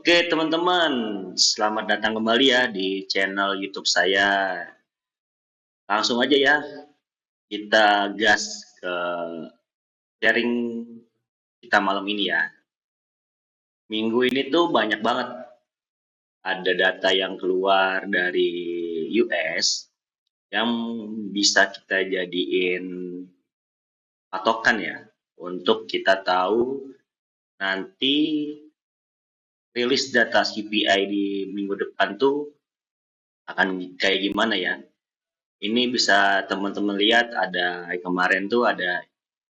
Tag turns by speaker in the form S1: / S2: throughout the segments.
S1: Oke teman-teman, selamat datang kembali ya di channel YouTube saya. Langsung aja ya, kita gas ke sharing kita malam ini ya. Minggu ini tuh banyak banget ada data yang keluar dari US yang bisa kita jadiin patokan ya untuk kita tahu nanti rilis data CPI di minggu depan tuh akan kayak gimana ya. Ini bisa teman-teman lihat ada kemarin tuh ada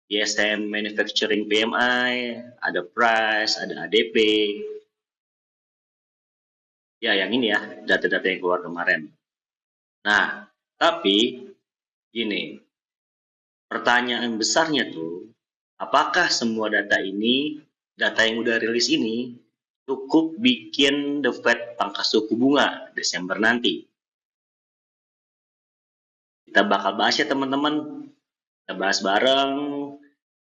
S1: ISM Manufacturing PMI, ada price, ada ADP. Ya, yang ini ya, data-data yang keluar kemarin. Nah, tapi gini, pertanyaan besarnya tuh, apakah semua data ini, data yang udah rilis ini, cukup bikin The Fed pangkas suku bunga Desember nanti? Kita bakal bahas ya teman-teman. Kita bahas bareng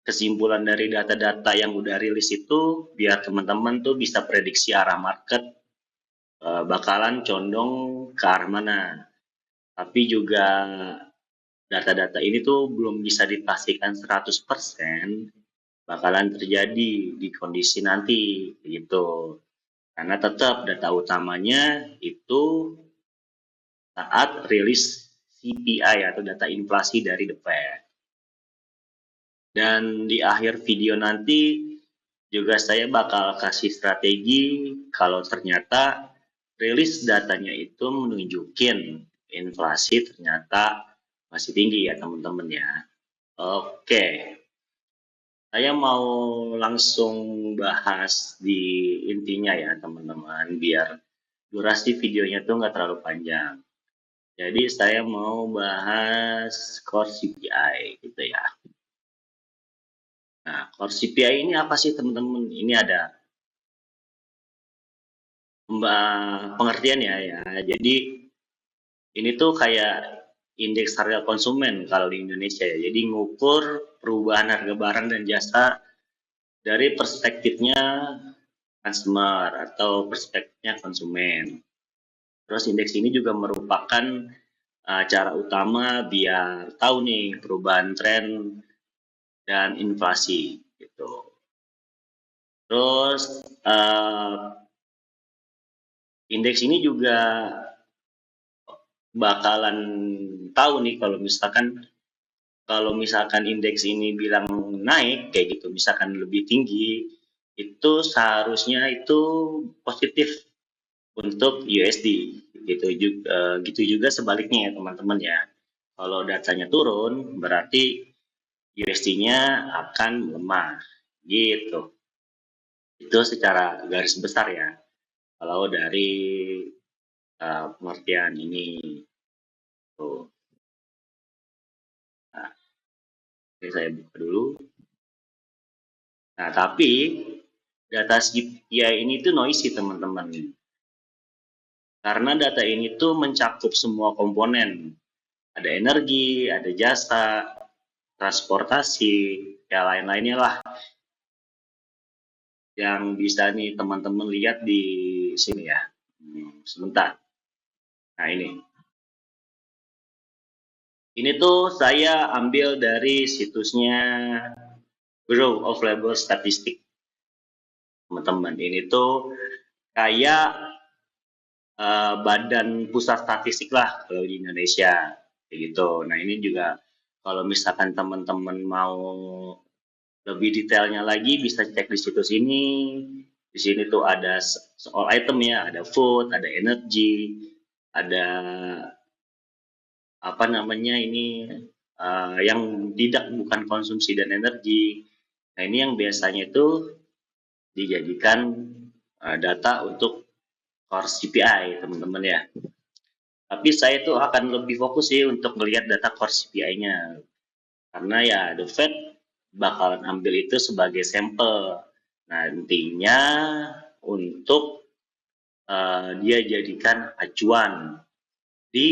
S1: kesimpulan dari data-data yang udah rilis itu biar teman-teman tuh bisa prediksi arah market bakalan condong ke arah mana. Tapi juga data-data ini tuh belum bisa dipastikan 100% bakalan terjadi di kondisi nanti gitu. Karena tetap data utamanya itu saat rilis CPI atau data inflasi dari The Fed. Dan di akhir video nanti juga saya bakal kasih strategi kalau ternyata rilis datanya itu menunjukin inflasi ternyata masih tinggi ya teman-teman ya. Oke, saya mau langsung bahas di intinya ya teman-teman biar durasi videonya tuh nggak terlalu panjang. Jadi saya mau bahas core CPI gitu ya. Nah, core CPI ini apa sih teman-teman? Ini ada pengertian ya. Jadi ini tuh kayak indeks harga konsumen kalau di Indonesia ya. Jadi ngukur perubahan harga barang dan jasa dari perspektifnya customer atau perspektifnya konsumen. Terus indeks ini juga merupakan cara utama biar tahu nih perubahan tren dan inflasi gitu. Terus indeks ini juga bakalan tahu nih kalau misalkan indeks ini bilang naik kayak gitu, misalkan lebih tinggi, itu seharusnya itu positif untuk USD gitu juga sebaliknya ya teman-teman ya. Kalau datanya turun berarti USD-nya akan melemah gitu. Itu secara garis besar ya. Kalau dari pengertian ini tuh. Nah, ini saya buka dulu. Nah, tapi data CPI ini tuh noisy teman-teman. Karena data ini tuh mencakup semua komponen. Ada energi, ada jasa, transportasi, ya lain-lainnya lah. Yang bisa nih teman-teman lihat di sini ya. Sebentar. Nah ini. Ini tuh saya ambil dari situsnya Bureau of Labor Statistics. Teman-teman, ini tuh kayak badan pusat statistik lah kalau di Indonesia kayak gitu. Nah ini juga kalau misalkan teman-teman mau lebih detailnya lagi bisa cek di situs ini. Di sini tuh ada soal item ya, ada food, ada energy, ada apa namanya ini yang tidak bukan konsumsi dan energi. Nah ini yang biasanya itu dijadikan data untuk core CPI teman-teman ya. Tapi saya tuh akan lebih fokus sih untuk melihat data core CPI-nya. Karena ya The Fed bakalan ambil itu sebagai sampel. Nantinya untuk dia jadikan acuan di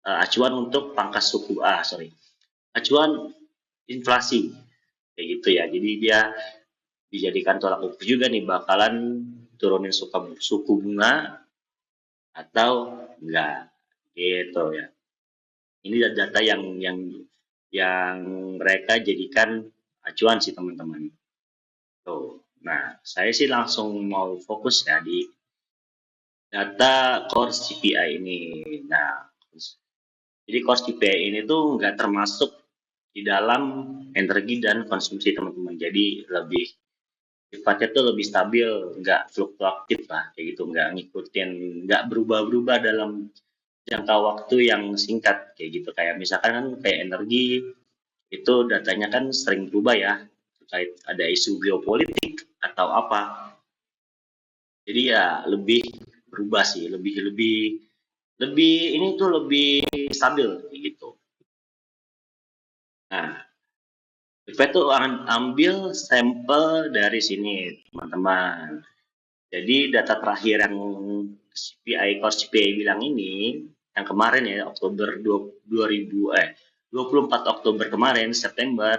S1: acuan untuk pangkas suku acuan inflasi kayak gitu ya. Jadi dia dijadikan tolak ukur juga nih bakalan turunin suku bunga atau enggak gitu ya. Ini data yang mereka jadikan acuan sih teman-teman. Tuh. Nah, saya sih langsung mau fokus ya di data core CPI ini. Nah, jadi core CPI ini tuh nggak termasuk di dalam energi dan konsumsi teman-teman. Jadi lebih sifatnya tuh lebih stabil, nggak fluktuatif lah, kayak gitu, nggak ngikutin, nggak berubah-berubah dalam jangka waktu yang singkat, kayak gitu. Kayak misalkan kan kayak energi, itu datanya kan sering berubah ya, terkait ada isu geopolitik atau apa. Jadi ya lebih berubah sih, lebih lebih lebih ini tuh lebih stabil kayak gitu. Nah, kita tuh ambil sampel dari sini, teman-teman. Jadi data terakhir yang core CPI bilang ini, yang kemarin ya, Oktober 24 Oktober kemarin, September,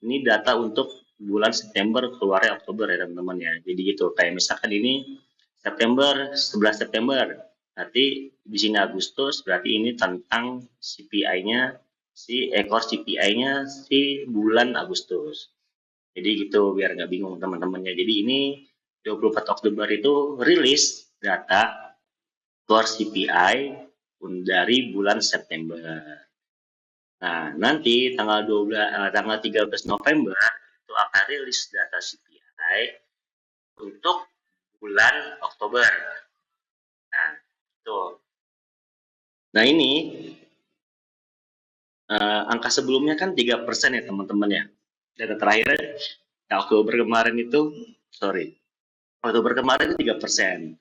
S1: ini data untuk bulan September, keluarnya Oktober ya teman-teman ya. Jadi gitu, kayak misalkan ini September, 11 September, nanti di sini Agustus, berarti ini tentang CPI-nya, core CPI-nya si bulan Agustus. Jadi gitu, biar nggak bingung teman-temannya. Jadi ini 24 Oktober itu rilis data core CPI dari bulan September. Nah, nanti tanggal 13 November itu akan rilis data CPI untuk bulan Oktober. Nah, itu. Nah, ini angka sebelumnya kan 3% ya teman-teman ya. Data terakhir ya, Oktober kemarin itu, Oktober kemarin itu 3%.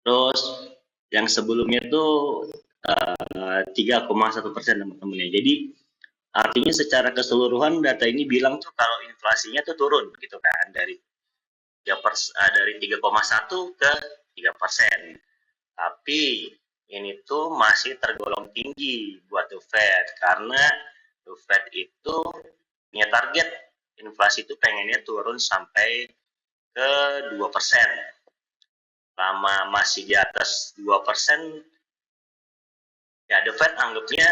S1: Terus yang sebelumnya itu 3,1% teman-teman ya. Jadi artinya secara keseluruhan data ini bilang tuh kalau inflasinya tuh turun gitu kan dari 3,1 ke 3%. Tapi ini tuh masih tergolong tinggi buat The Fed karena The Fed itu punya target inflasi itu pengennya turun sampai ke 2%. Lama masih di atas 2%, ya The Fed anggapnya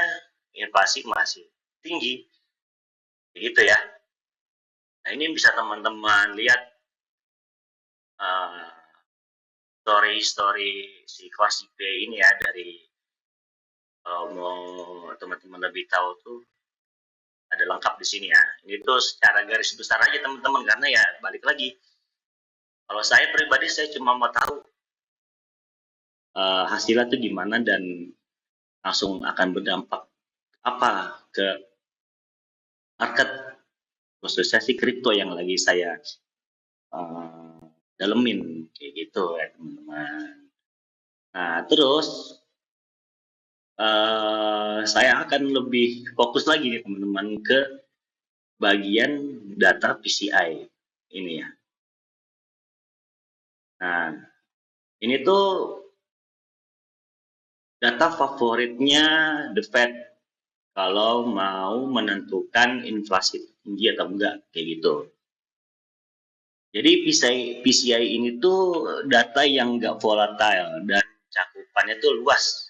S1: inflasi masih tinggi. Begitu ya. Nah, ini bisa teman-teman lihat story-story si core CPI ini ya, dari mau teman-teman lebih tahu tuh ada lengkap di sini ya. Ini tuh secara garis besar aja teman-teman, karena ya balik lagi. Kalau saya pribadi saya cuma mau tahu hasilnya tuh gimana dan langsung akan berdampak apa ke market, khususnya si kripto yang lagi saya dalemin kayak gitu ya teman-teman. Nah, terus saya akan lebih fokus lagi nih teman-teman ke bagian data PCI ini ya. Nah, ini tuh data favoritnya The Fed kalau mau menentukan inflasi tinggi atau enggak, kayak gitu. Jadi PCI ini tuh data yang enggak volatile dan cakupannya tuh luas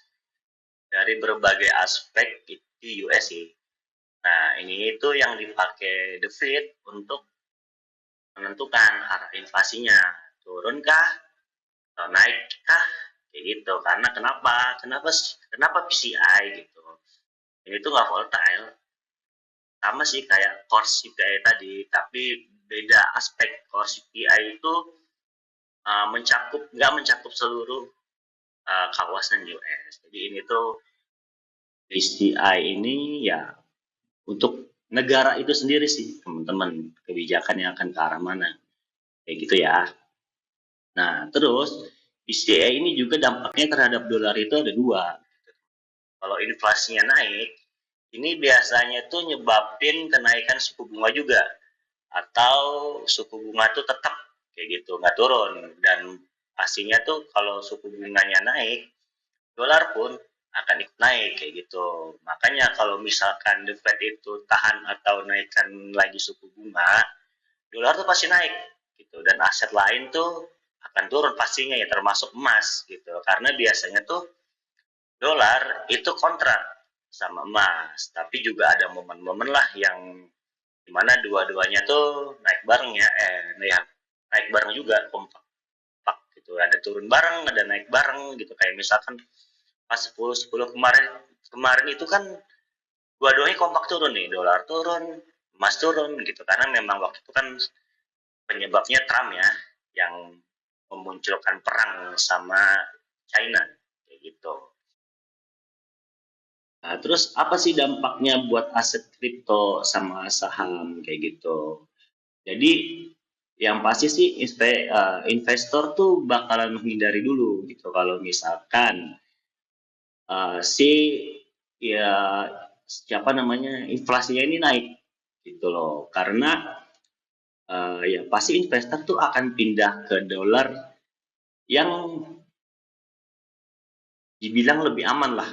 S1: dari berbagai aspek itu USI. Nah, ini itu yang dipakai The Fed untuk menentukan arah inflasinya, turunkah atau naikkah, kayak gitu. Karena kenapa PCI gitu? Ini tuh nggak volatile, sama sih kayak core CPI tadi, tapi beda aspek. Core CPI itu nggak mencakup seluruh kawasan US. Jadi ini tuh PCI ini ya untuk negara itu sendiri sih teman-teman, kebijakan yang akan ke arah mana, kayak gitu ya. Nah, terus PCI ini juga dampaknya terhadap dolar itu ada dua. Kalau inflasinya naik, ini biasanya tuh nyebabin kenaikan suku bunga juga, atau suku bunga tuh tetap kayak gitu, nggak turun. Dan pastinya tuh kalau suku bunganya naik, dolar pun akan ikut naik kayak gitu. Makanya kalau misalkan The Fed itu tahan atau naikkan lagi suku bunga, dolar tuh pasti naik gitu. Dan aset lain tuh akan turun pastinya ya, termasuk emas gitu. Karena biasanya tuh dolar itu kontra sama emas, tapi juga ada momen-momen lah yang dimana dua-duanya tuh naik bareng ya, ya naik bareng juga, kompak gitu, ada turun bareng, ada naik bareng gitu. Kayak misalkan pas 10-10 kemarin kemarin itu kan dua-duanya kompak turun nih, dolar turun, emas turun gitu, karena memang waktu itu kan penyebabnya Trump ya, yang memunculkan perang sama China kayak gitu. Nah, terus apa sih dampaknya buat aset kripto sama saham kayak gitu? Jadi yang pasti sih investor tuh bakalan menghindari dulu gitu kalau misalkan si ya siapa namanya inflasinya ini naik gitu loh. Karena ya pasti investor tuh akan pindah ke dolar yang dibilang lebih aman lah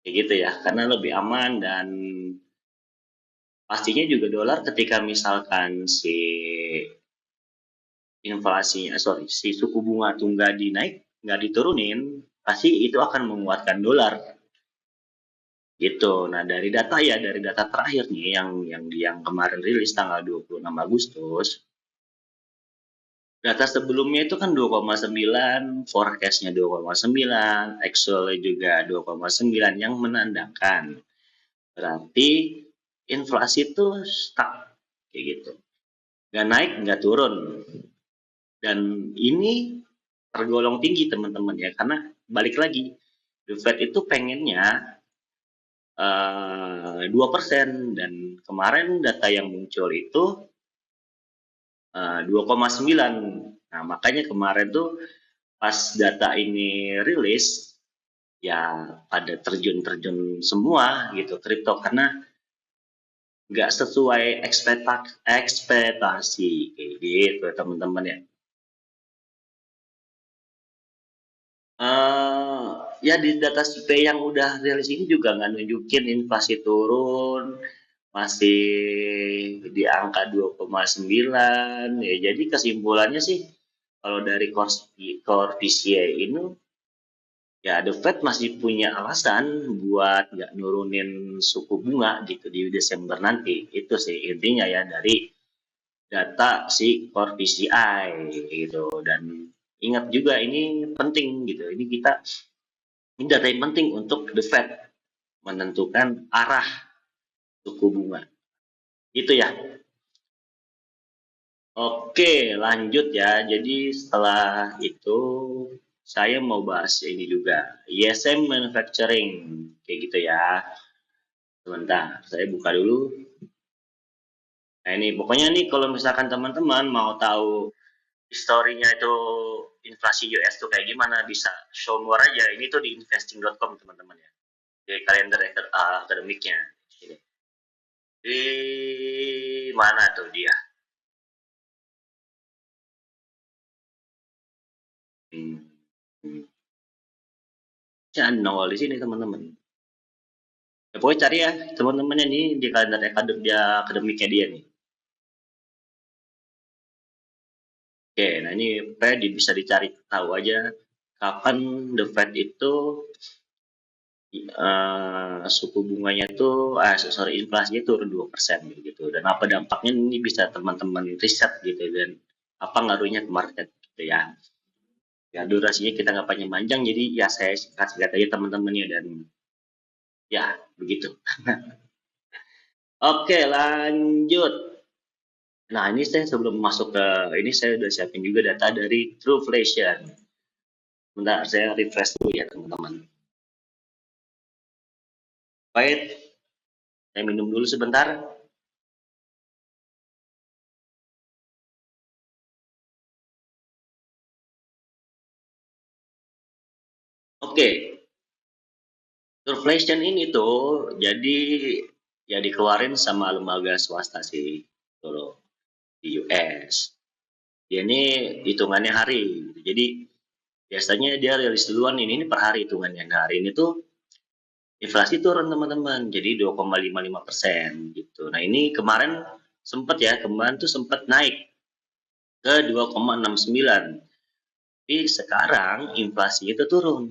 S1: kayak gitu ya. Karena lebih aman dan pastinya juga dolar ketika misalkan si suku bunga tuh nggak dinaik, nggak diturunin, pasti itu akan menguatkan dolar gitu. Nah dari data terakhir nih yang kemarin rilis tanggal 26 Agustus, data sebelumnya itu kan 2,9, forecastnya 2,9, actual juga 2,9 yang menandakan berarti inflasi itu stuck kayak gitu, nggak naik nggak turun. Dan ini tergolong tinggi teman-teman ya, karena balik lagi The Fed itu pengennya 2% dan kemarin data yang muncul itu 2,9. Nah makanya kemarin tuh pas data ini rilis ya pada terjun-terjun semua gitu kripto, karena nggak sesuai ekspektasi kayak gitu teman-teman ya. Eee, ya di data CPI yang udah rilis ini juga nggak nunjukin inflasi turun, masih di angka 2,9 ya. Jadi kesimpulannya sih kalau dari core PCE ini ya The Fed masih punya alasan buat nggak nurunin suku bunga gitu di Desember nanti. Itu sih intinya ya dari data si core PCI gitu. Dan ingat juga ini penting gitu. Ini data yang penting untuk The Fed menentukan arah suku bunga. Itu ya. Oke, lanjut ya. Jadi setelah itu saya mau bahas ini juga. ISM Manufacturing. Kayak gitu ya. Sebentar, saya buka dulu. Nah ini pokoknya nih kalau misalkan teman-teman mau tahu historinya itu inflasi US tuh kayak gimana, bisa show more aja. Ini tuh di investing.com teman-teman ya. Di kalender akademiknya. Di mana tuh dia? Hmm. Hmm. Ya, nongol di sini teman-teman. Ya, pokoknya cari ya teman-teman ini di kalender akademiknya dia nih. Oke, nah ini pokoknya bisa dicari tahu aja kapan The Fed itu suku bunganya tuh, sorry inflasinya turun 2% gitu. Dan apa dampaknya ini bisa teman-teman riset gitu dan apa ngaruhnya ke market gitu ya. Ya durasinya kita nggak panjang-panjang jadi ya saya kasih lihat aja teman-temannya dan ya begitu. Oke lanjut. Nah ini saya sebelum masuk ke ini saya udah siapin juga data dari Trueflation. Bentar saya refresh dulu ya teman-teman. Wait, saya minum dulu sebentar. Oke, Trueflation ini tuh jadi ya dikeluarin sama lembaga swasta sih tuh di US. Dia ini hitungannya hari. Gitu. Jadi biasanya dia rilis duluan ini per hari hitungannya. Nah hari ini tuh inflasi turun teman-teman, jadi 2,55% gitu. Nah ini kemarin sempat ya, kemarin tuh sempat naik ke 2,69. Tapi sekarang inflasi itu turun.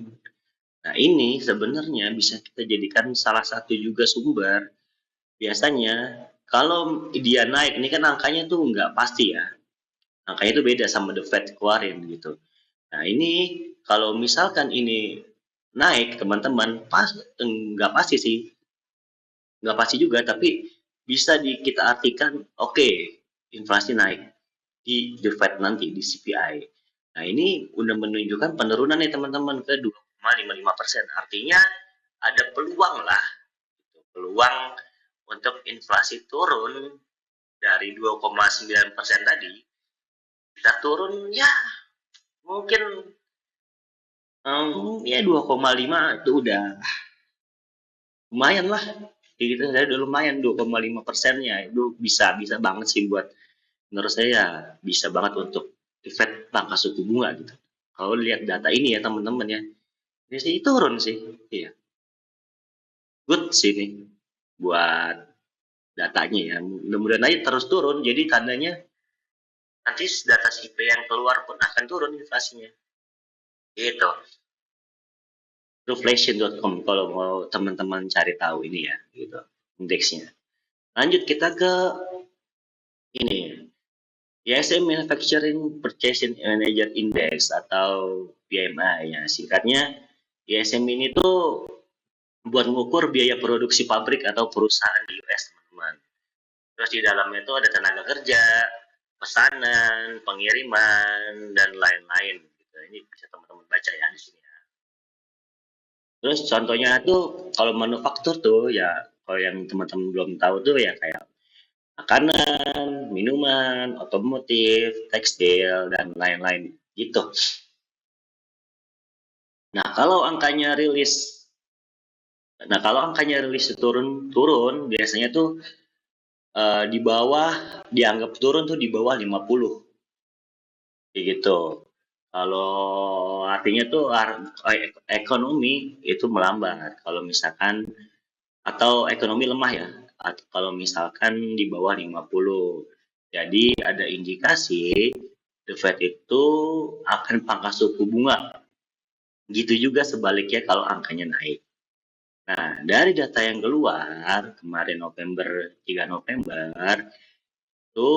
S1: Nah, ini sebenarnya bisa kita jadikan salah satu juga sumber. Biasanya kalau dia naik, ini kan angkanya tuh nggak pasti ya. Angkanya itu beda sama The Fed keluarin gitu. Nah, ini kalau misalkan ini naik, teman-teman, nggak pasti sih, nggak pasti juga, tapi bisa kita artikan, oke, inflasi naik di The Fed nanti, di CPI. Nah, ini udah menunjukkan penurunan nih teman-teman ke 2,55%. Artinya ada peluang lah, gitu. Peluang untuk inflasi turun dari 2,9% tadi, bisa turun ya mungkin ya 2,5 itu udah lumayan lah. Gitu saya udah lumayan 2,5%-nya itu bisa bisa banget sih buat menurut saya ya, bisa banget untuk The Fed pangkas suku bunga gitu. Kalau lihat data ini ya teman-teman ya, ini sih turun sih. Iya, good sih nih buat datanya ya. Mudah-mudahan aja terus turun. Jadi tandanya nanti data CPI yang keluar pun akan turun inflasinya. Gitu. Reflation.com kalau mau teman-teman cari tahu ini ya, gitu. Indeksnya. Lanjut kita ke ini. ISM Manufacturing Purchasing Manager Index atau PMI ya. Singkatnya, ISM ini tuh buat mengukur biaya produksi pabrik atau perusahaan di US, teman-teman. Terus di dalamnya itu ada tenaga kerja, pesanan, pengiriman, dan lain-lain. Gitu. Ini bisa teman-teman baca ya di sini. Terus contohnya tuh kalau manufaktur tuh ya, kalau yang teman-teman belum tahu tuh ya kayak makanan, minuman, otomotif, tekstil, dan lain-lain gitu. Nah, kalau angkanya rilis turun biasanya tuh di bawah dianggap turun tuh di bawah 50 gitu. Kalau artinya tuh ekonomi itu melambat. Kalau misalkan atau ekonomi lemah ya. Atau kalau misalkan di bawah 50. Jadi ada indikasi The Fed itu akan pangkas suku bunga. Gitu juga sebaliknya kalau angkanya naik. Nah, dari data yang keluar kemarin 3 November itu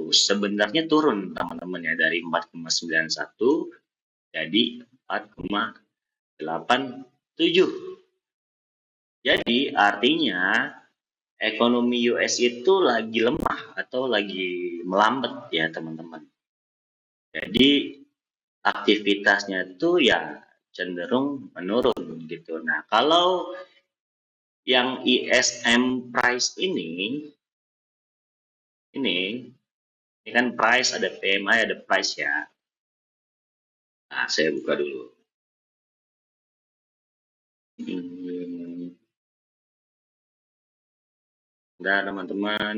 S1: sebenarnya turun teman-teman ya dari 4,91 jadi 4,87. Jadi artinya ekonomi US itu lagi lemah atau lagi melambat ya teman-teman. Jadi aktivitasnya itu ya cenderung menurun gitu. Nah, kalau yang ISM price ini kan price ada PMI ada price ya. Nah, saya buka dulu. Nah, teman-teman.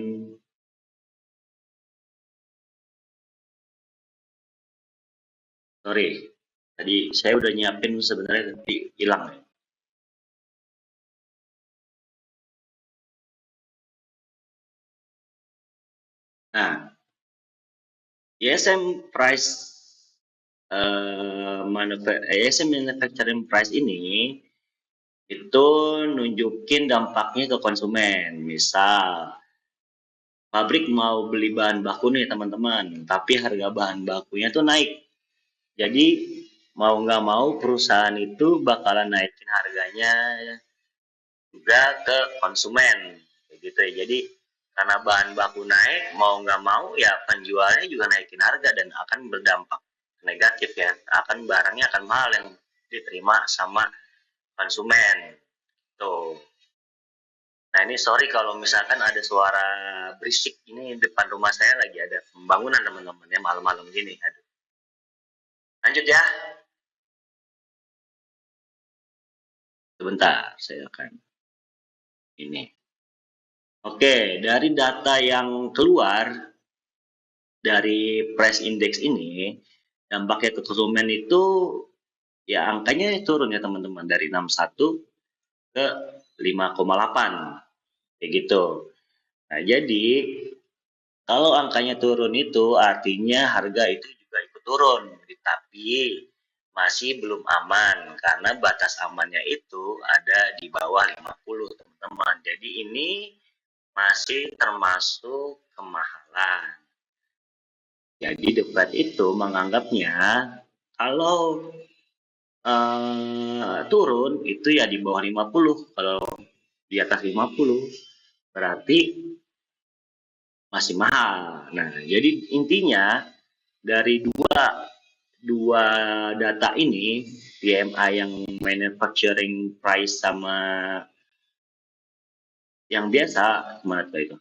S1: Sorry, tadi saya udah nyiapin sebenarnya tapi hilang. Nah, ISM price ISM manufacturing price ini itu nunjukin dampaknya ke konsumen. Misal pabrik mau beli bahan baku nih teman-teman, tapi harga bahan bakunya tuh naik. Jadi mau nggak mau perusahaan itu bakalan naikin harganya juga ke konsumen, gitu ya. Jadi karena bahan baku naik, mau nggak mau ya penjualnya juga naikin harga dan akan berdampak negatif ya. Akan barangnya akan mahal yang diterima sama konsumen. Tuh. Nah ini sorry kalau misalkan ada suara berisik, ini depan rumah saya lagi ada pembangunan teman-teman ya malam-malam gini. Aduh. Lanjut ya. Sebentar, saya akan ini. Oke, dari data yang keluar dari price index ini, dampaknya ke konsumen itu ya angkanya turun ya teman-teman dari 61 ke 5,8 kayak gitu. Nah, jadi Kalau angkanya turun itu artinya harga itu juga ikut turun, tapi masih belum aman karena batas amannya itu ada di bawah 50 teman-teman. Jadi ini masih termasuk kemahalan. Jadi The Fed itu menganggapnya kalau turun itu ya di bawah 50, kalau di atas 50 berarti masih mahal. Nah, jadi intinya dari dua data ini, PMI yang manufacturing price sama yang biasa, mana tuh itu?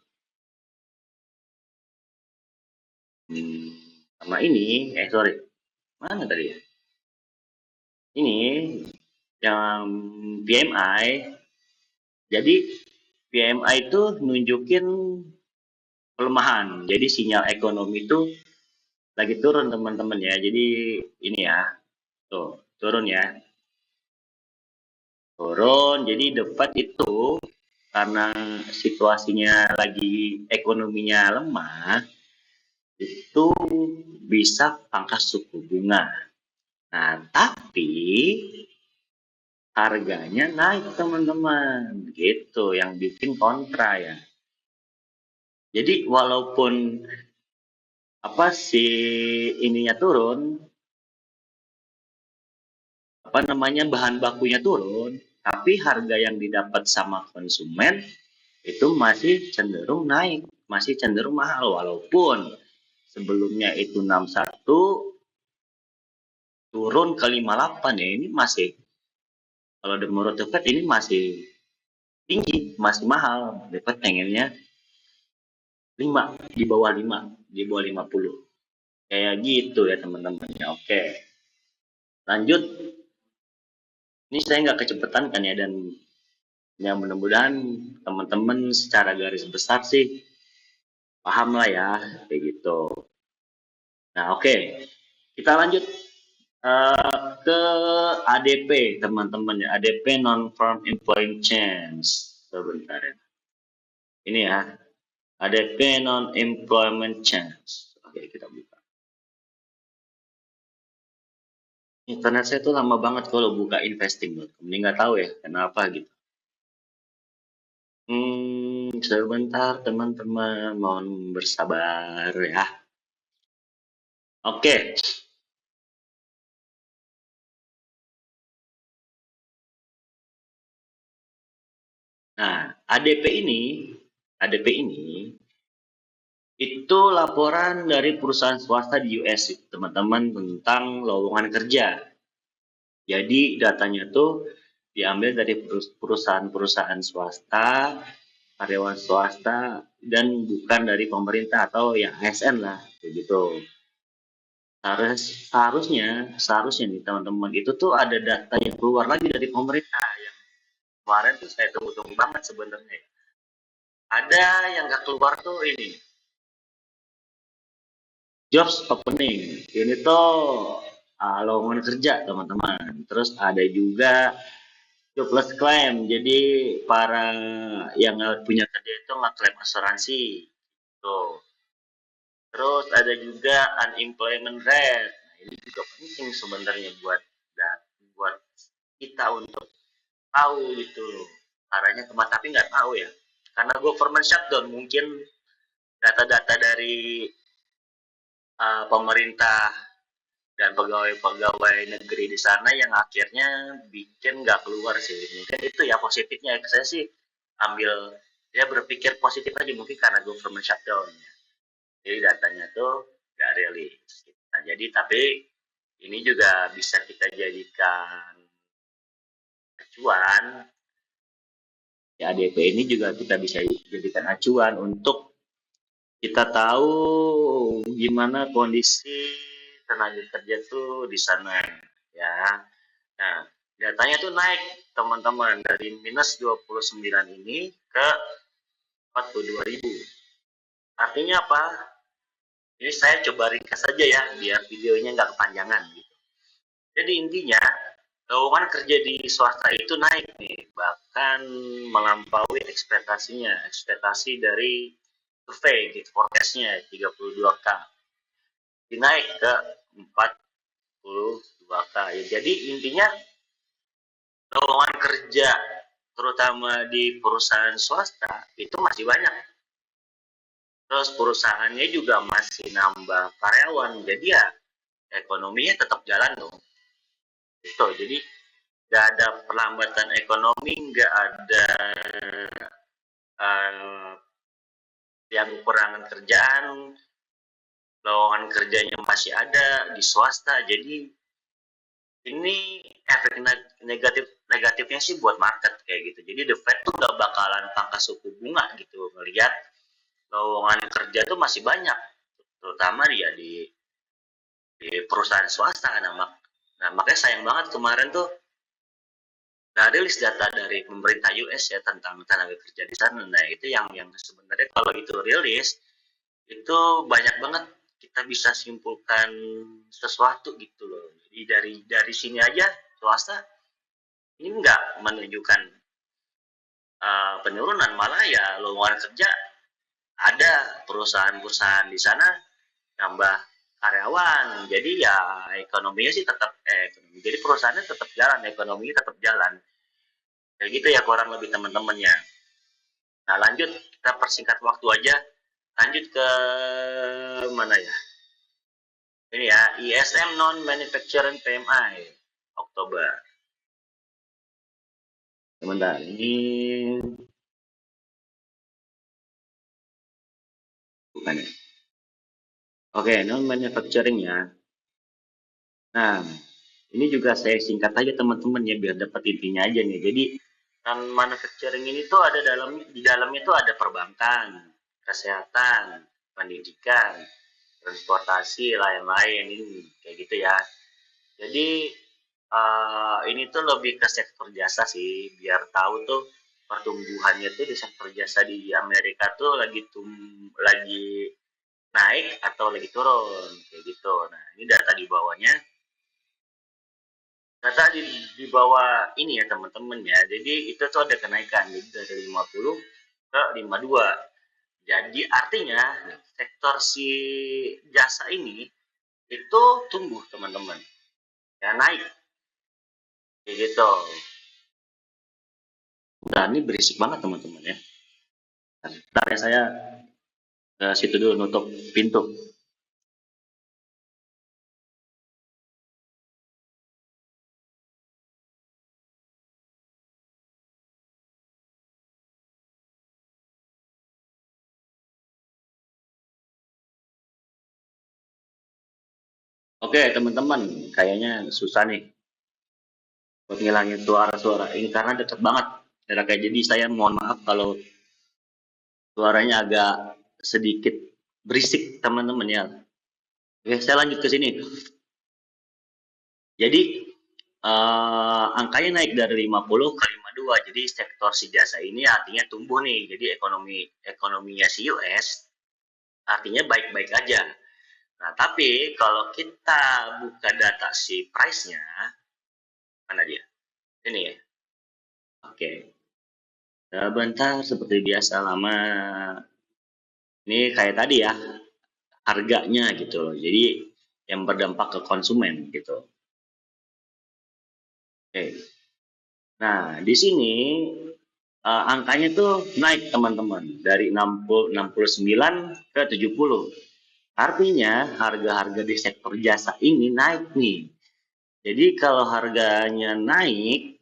S1: Hmm, sama ini, sorry, mana tadi ya? Ini yang PMI. Jadi PMI itu nunjukin pelemahan. Jadi sinyal ekonomi itu lagi turun teman-teman ya. Jadi ini ya, tuh turun ya, turun. Jadi The Fed itu karena situasinya lagi ekonominya lemah, itu bisa pangkas suku bunga. Nah, tapi harganya naik teman-teman, gitu yang bikin kontra ya. Jadi walaupun apa sih ininya turun, apa namanya bahan bakunya turun, tapi harga yang didapat sama konsumen itu masih cenderung naik, masih cenderung mahal walaupun sebelumnya itu 61 turun ke 58 ya, ini masih kalau menurut The Fed ini masih tinggi, masih mahal. The Fed pengennya 5, di bawah 5, di bawah 50. Kayak gitu ya teman-teman ya. Oke. Lanjut, ini saya nggak kecepatan kan ya, dan ya mudah-mudahan teman-teman secara garis besar sih paham lah ya kayak gitu. Nah, oke. Kita lanjut ke ADP teman-teman ya. ADP non farm employment change. Sebentar ya. Ini ya. ADP non employment change. Oke, kita buka. Internet saya tuh lama banget kalau buka investing. Ini nggak tahu ya kenapa gitu. Sebentar teman-teman, mohon bersabar ya. Oke. Nah, ADP ini itu laporan dari perusahaan swasta di US, teman-teman, tentang lowongan kerja. Jadi datanya tuh diambil dari perusahaan-perusahaan swasta, karyawan swasta, dan bukan dari pemerintah atau ya ASN lah, begitu. Seharusnya nih teman-teman, itu tuh ada data yang keluar lagi dari pemerintah yang kemarin tuh saya tunggu-tunggu banget sebenarnya. Ada yang nggak keluar tuh ini, jobs opening. Ini tuh lowongan kerja teman-teman. Terus ada juga jobless claim. Jadi para yang punya kerja itu ngeklaim asuransi. Tuh. Terus ada juga unemployment rate. Nah, ini juga penting sebenarnya buat kita untuk tahu gitu arahnya kemana, tapi nggak tahu ya. Karena government shutdown mungkin data-data dari pemerintah dan pegawai-pegawai negeri di sana yang akhirnya bikin nggak keluar sih. Mungkin itu ya positifnya. Saya sih ambil dia berpikir positif aja mungkin karena government shutdown. Jadi datanya tuh nggak rilis. Nah, jadi tapi ini juga bisa kita jadikan acuan. Ya ADP ini juga kita bisa jadikan acuan untuk kita tahu gimana kondisi tenaga kerja tuh di sana ya. Nah, datanya tuh naik teman-teman dari minus 29 ini ke 42.000. Artinya apa? Ini saya coba ringkas saja ya biar videonya nggak kepanjangan gitu. Jadi intinya lowongan kerja di swasta itu naik nih, bahkan melampaui ekspektasinya, ekspektasi dari survei gitu forecastnya 32K dinaik ke 42K ya. Jadi intinya lowongan kerja terutama di perusahaan swasta itu masih banyak. Terus perusahaannya juga masih nambah karyawan. Jadi ya ekonominya tetap jalan dong. Itu jadi nggak ada perlambatan ekonomi, nggak ada uh, yang kekurangan kerjaan, lowongan kerjanya masih ada di swasta. Jadi ini efek negatifnya sih buat market kayak gitu. Jadi the Fed tuh nggak bakalan pangkas suku bunga gitu, melihat lowongan kerja tuh masih banyak, terutama ya di perusahaan swasta. Nah makanya sayang banget kemarin tuh nggak rilis data dari pemerintah US ya tentang tenaga kerja di sana. Nah itu yang sebenarnya kalau itu rilis itu banyak banget kita bisa simpulkan sesuatu gitu loh. Jadi dari sini aja swasta ini nggak menunjukkan penurunan, malah ya lowongan kerja ada, perusahaan-perusahaan di sana nambah karyawan, jadi ya ekonominya sih tetap ekonomi, jadi perusahaannya tetap jalan, ekonominya tetap jalan kayak gitu ya kurang lebih teman-teman ya. Nah lanjut, kita persingkat waktu aja, lanjut ke mana ya, ini ya ISM non manufacturing PMI Oktober. Sebentar, ini bukan ya. Oke, non manufacturing ya. Nah, ini juga saya singkat aja teman-teman ya biar dapat intinya aja nih. Jadi non manufacturing ini tuh ada di dalamnya tuh ada perbankan, kesehatan, pendidikan, transportasi, lain-lain ini kayak gitu ya. Jadi ini tuh lebih ke sektor jasa sih, biar tahu tuh pertumbuhannya tuh di sektor jasa di Amerika tuh lagi naik atau lagi turun kayak gitu. Nah, ini data di bawahnya. Data di bawah ini ya teman-teman ya. Jadi itu tuh ada kenaikan jadi dari 50 ke 52. Jadi artinya sektor si jasa ini itu tumbuh teman-teman. Ya naik kayak gitu. Nah, ini berisik banget teman-teman ya. Bentar ya saya ke situ dulu nutup pintu. Oke, teman-teman, kayaknya susah nih buat ngilangin suara-suara ini karena deket banget. Kayak jadi saya mohon maaf kalau suaranya agak sedikit berisik teman-teman ya. Oke, saya lanjut ke sini. Jadi angkanya naik dari 50 ke 52. Jadi sektor si jasa ini artinya tumbuh nih. Jadi ekonominya si US artinya baik-baik aja. Nah, tapi kalau kita buka data si price-nya, mana dia? Ini ya. Oke. Bentar, seperti biasa lama. Ini kayak tadi ya, harganya gitu loh. Jadi yang berdampak ke konsumen gitu. Oke. Nah, di sini angkanya tuh naik teman-teman dari 69 ke 70. Artinya harga-harga di sektor jasa ini naik nih. Jadi kalau harganya naik,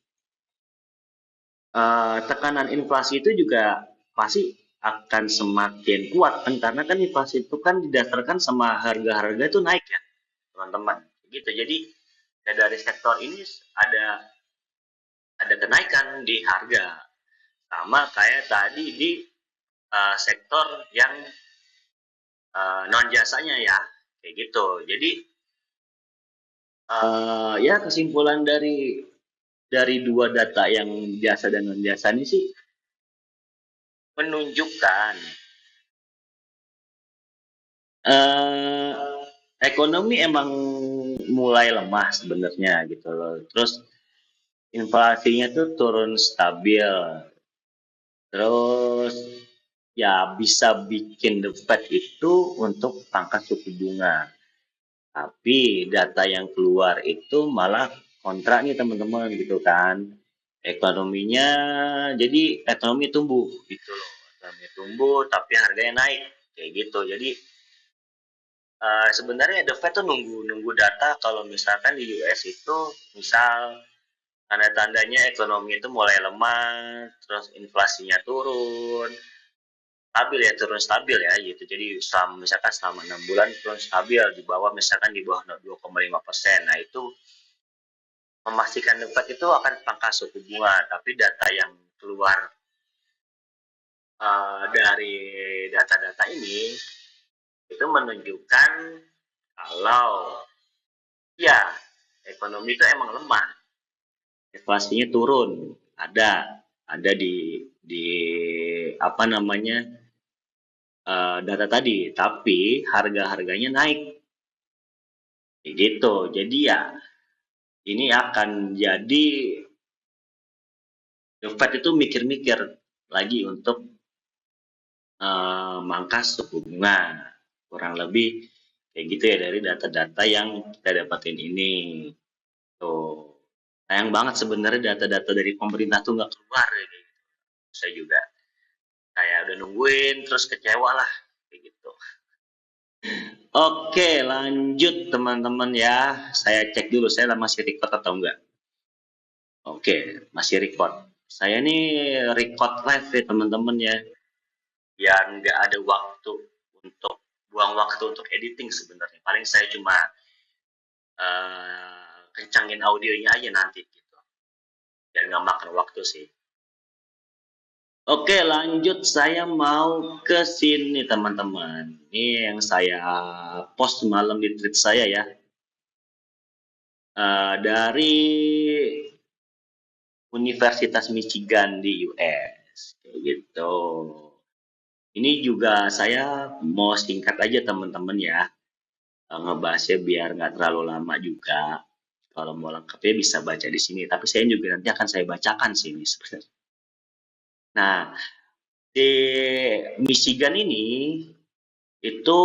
S1: tekanan inflasi itu juga pasti akan semakin kuat kan karena kan inflasi itu kan didasarkan sama harga-harga itu naik ya teman-teman gitu. Jadi ya dari sektor ini ada kenaikan di harga sama kayak tadi di sektor yang non jasanya ya kayak gitu. Jadi ya kesimpulan dari dua data yang jasa dan non jasa ini sih menunjukkan eh, ekonomi emang mulai lemah sebenarnya gitu loh. Terus inflasinya tuh turun stabil. Terus ya bisa bikin The Fed itu untuk pangkas suku bunga. Tapi data yang keluar itu malah kontra nih teman-teman gitu kan. Ekonominya, jadi ekonomi tumbuh gitu loh. Ekonomi tumbuh tapi harganya naik kayak gitu. Jadi sebenarnya The Fed tuh nunggu data kalau misalkan di US itu misal tanda-tandanya ekonomi itu mulai lemah, terus inflasinya turun, stabil ya, turun stabil ya gitu. Jadi selama misalkan selama 6 bulan turun stabil di bawah misalkan di bawah 2,5%. Nah itu memastikan The Fed itu akan pangkas suku bunga. Tapi data yang keluar dari data-data ini itu menunjukkan kalau ya ekonomi itu emang lemah, inflasinya turun, ada di apa namanya data tadi, tapi harga-harganya naik, gitu. Jadi ya ini akan jadi The Fed itu mikir-mikir lagi untuk mangkas suku bunga, kurang lebih kayak gitu ya dari data-data yang kita dapatin ini. Tuh, sayang banget sebenarnya data-data dari pemerintah tuh nggak keluar ya, kayak gitu. Saya juga kayak udah nungguin terus kecewa lah kayak gitu. Oke, lanjut teman-teman ya. Saya cek dulu saya masih record atau enggak. Oke, masih record. Saya nih record live ya teman-teman ya. Biar nggak ada waktu untuk buang waktu untuk editing sebenarnya. Paling saya cuma kencangin audionya aja nanti gitu. Biar nggak makan waktu sih. Oke, lanjut. Saya mau ke sini, teman-teman. Ini yang saya post malam di tweet saya ya. Dari Universitas Michigan di US. Kayak gitu. Ini juga saya mau singkat aja, teman-teman ya. Ngebahasnya biar nggak terlalu lama juga. Kalau mau lengkapnya bisa baca di sini. Tapi saya juga nanti akan saya bacakan sini sebenarnya. Nah, di Michigan ini itu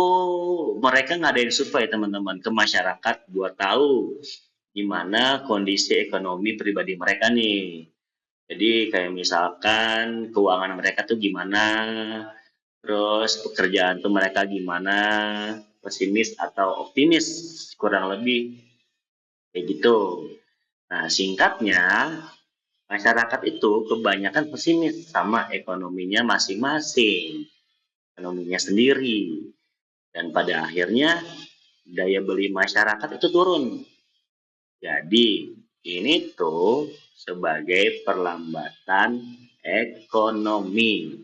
S1: mereka ngadain survei teman-teman ke masyarakat buat tahu gimana kondisi ekonomi pribadi mereka nih. Jadi kayak misalkan keuangan mereka tuh gimana, terus pekerjaan tuh mereka gimana, pesimis atau optimis kurang lebih kayak gitu. Nah, singkatnya masyarakat itu kebanyakan pesimis sama ekonominya masing-masing, ekonominya sendiri. Dan pada akhirnya daya beli masyarakat itu turun. Jadi ini tuh sebagai perlambatan ekonomi.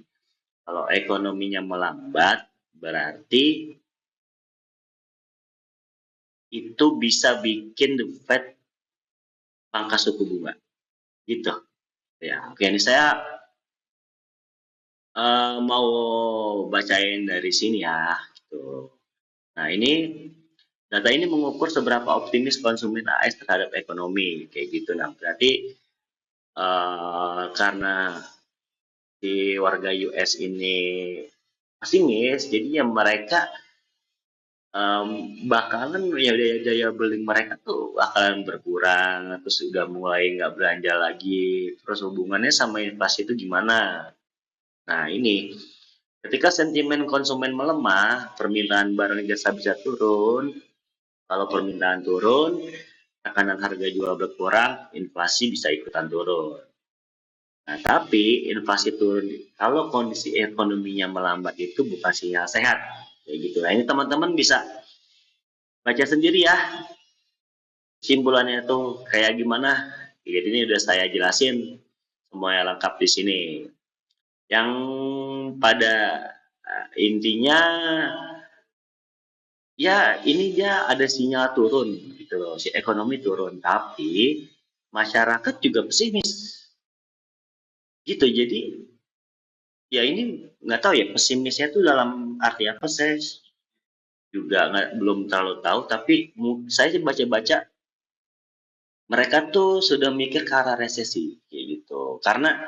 S1: Kalau ekonominya melambat, berarti itu bisa bikin The Fed pangkas suku bunga. Gitu. Ya, oke ini saya mau bacain dari sini ya. Gitu. Nah ini data ini mengukur seberapa optimis konsumen AS terhadap ekonomi kayak gitu. Nah berarti karena di warga US ini pesimis, jadi ya mereka bakalan ya daya beli mereka tuh bakalan berkurang, terus udah mulai nggak belanja lagi, terus hubungannya sama inflasi itu gimana? Nah ini, ketika sentimen konsumen melemah, permintaan barang jasa bisa turun, kalau permintaan turun, tekanan harga jual berkurang, inflasi bisa ikutan turun. Nah, tapi inflasi turun kalau kondisi ekonominya melambat itu bukan sinyal sehat. Kayak gitu. Nah, ini teman-teman bisa baca sendiri ya. Kesimpulannya itu kayak gimana? Jadi ini udah saya jelasin semuanya lengkap di sini. Yang pada intinya ya ini dia ada sinyal turun gitu loh, si ekonomi turun, tapi masyarakat juga pesimis gitu. Jadi ya ini nggak tahu ya pesimisnya itu dalam arti apa, saya juga belum terlalu tahu, tapi saya sih baca-baca mereka tuh sudah mikir ke arah resesi kayak gitu karena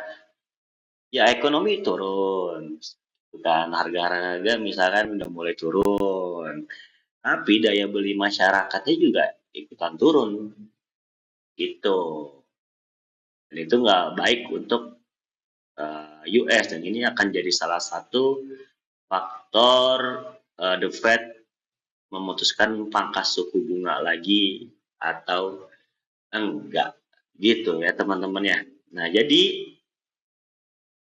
S1: ya ekonomi turun, Bukan harga-harga misalkan udah mulai turun, tapi daya beli masyarakatnya juga ikutan turun, gitu. Dan itu nggak baik untuk US, dan ini akan jadi salah satu faktor The Fed memutuskan pangkas suku bunga lagi atau enggak, gitu ya teman-teman ya. Nah, jadi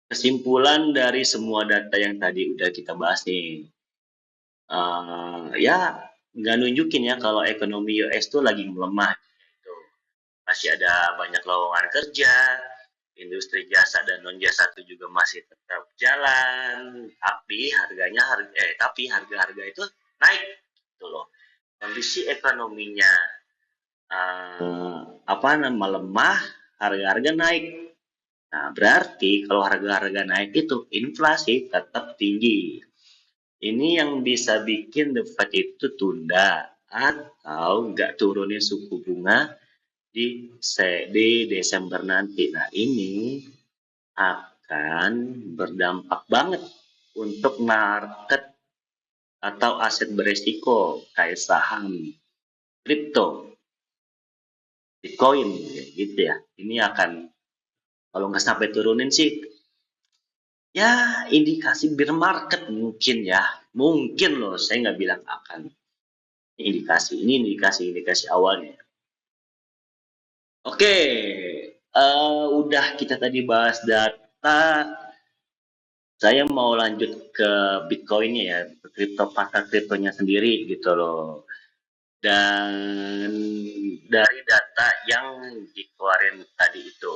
S1: kesimpulan dari semua data yang tadi udah kita bahas nih, ya nggak nunjukin ya kalau ekonomi US tuh lagi melemah gitu. Masih ada banyak lowongan kerja, industri jasa dan non jasa itu juga masih tetap jalan, tapi harga-harga itu naik gitu loh. Kondisi ekonominya apa namanya melemah, harga-harga naik. Nah, berarti kalau harga-harga naik itu inflasi tetap tinggi. Ini yang bisa bikin The Fed itu tunda atau nggak turunin suku bunga di Desember nanti. Nah, ini akan berdampak banget untuk market atau aset beresiko kayak saham, kripto, Bitcoin, gitu ya. Ini akan, kalau nggak sampai turunin sih, ya indikasi bear market mungkin ya. Mungkin loh, saya nggak bilang akan. Ini indikasi awalnya. Oke, udah kita tadi bahas data. Saya mau lanjut ke Bitcoin-nya ya, kripto pasar kriptonya sendiri gitu loh. Dan dari data yang dikeluarin tadi itu,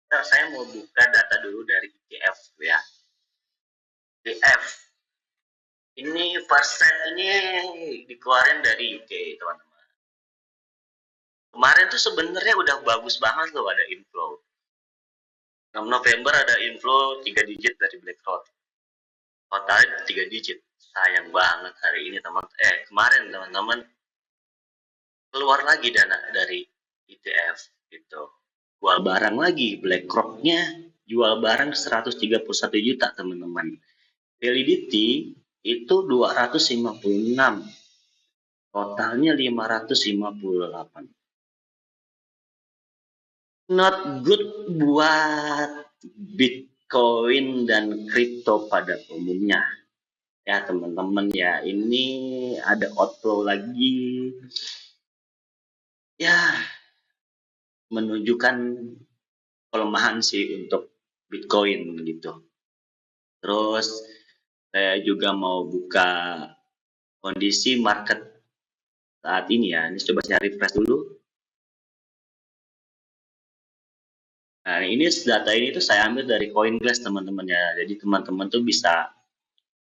S1: nah, saya mau buka data dulu dari ETF ya. ETF ini persen ini dikeluarin dari UK teman-teman. Kemarin tuh sebenarnya udah bagus banget loh, ada inflow. 6 November ada inflow 3 digit dari BlackRock. Totalnya 3 digit. Sayang banget hari ini kemarin teman-teman keluar lagi dana dari ETF gitu. Jual barang lagi, BlackRock-nya jual barang 131 juta teman-teman. Validity itu 256, totalnya 558. Not good buat Bitcoin dan kripto pada umumnya. Ya teman-teman ya, ini ada outflow lagi. Ya, menunjukkan pelemahan sih untuk Bitcoin gitu. Terus saya juga mau buka kondisi market saat ini ya. Ini coba saya refresh dulu. Nah, ini data ini tuh saya ambil dari CoinGlass teman-teman ya. Jadi teman-teman tuh bisa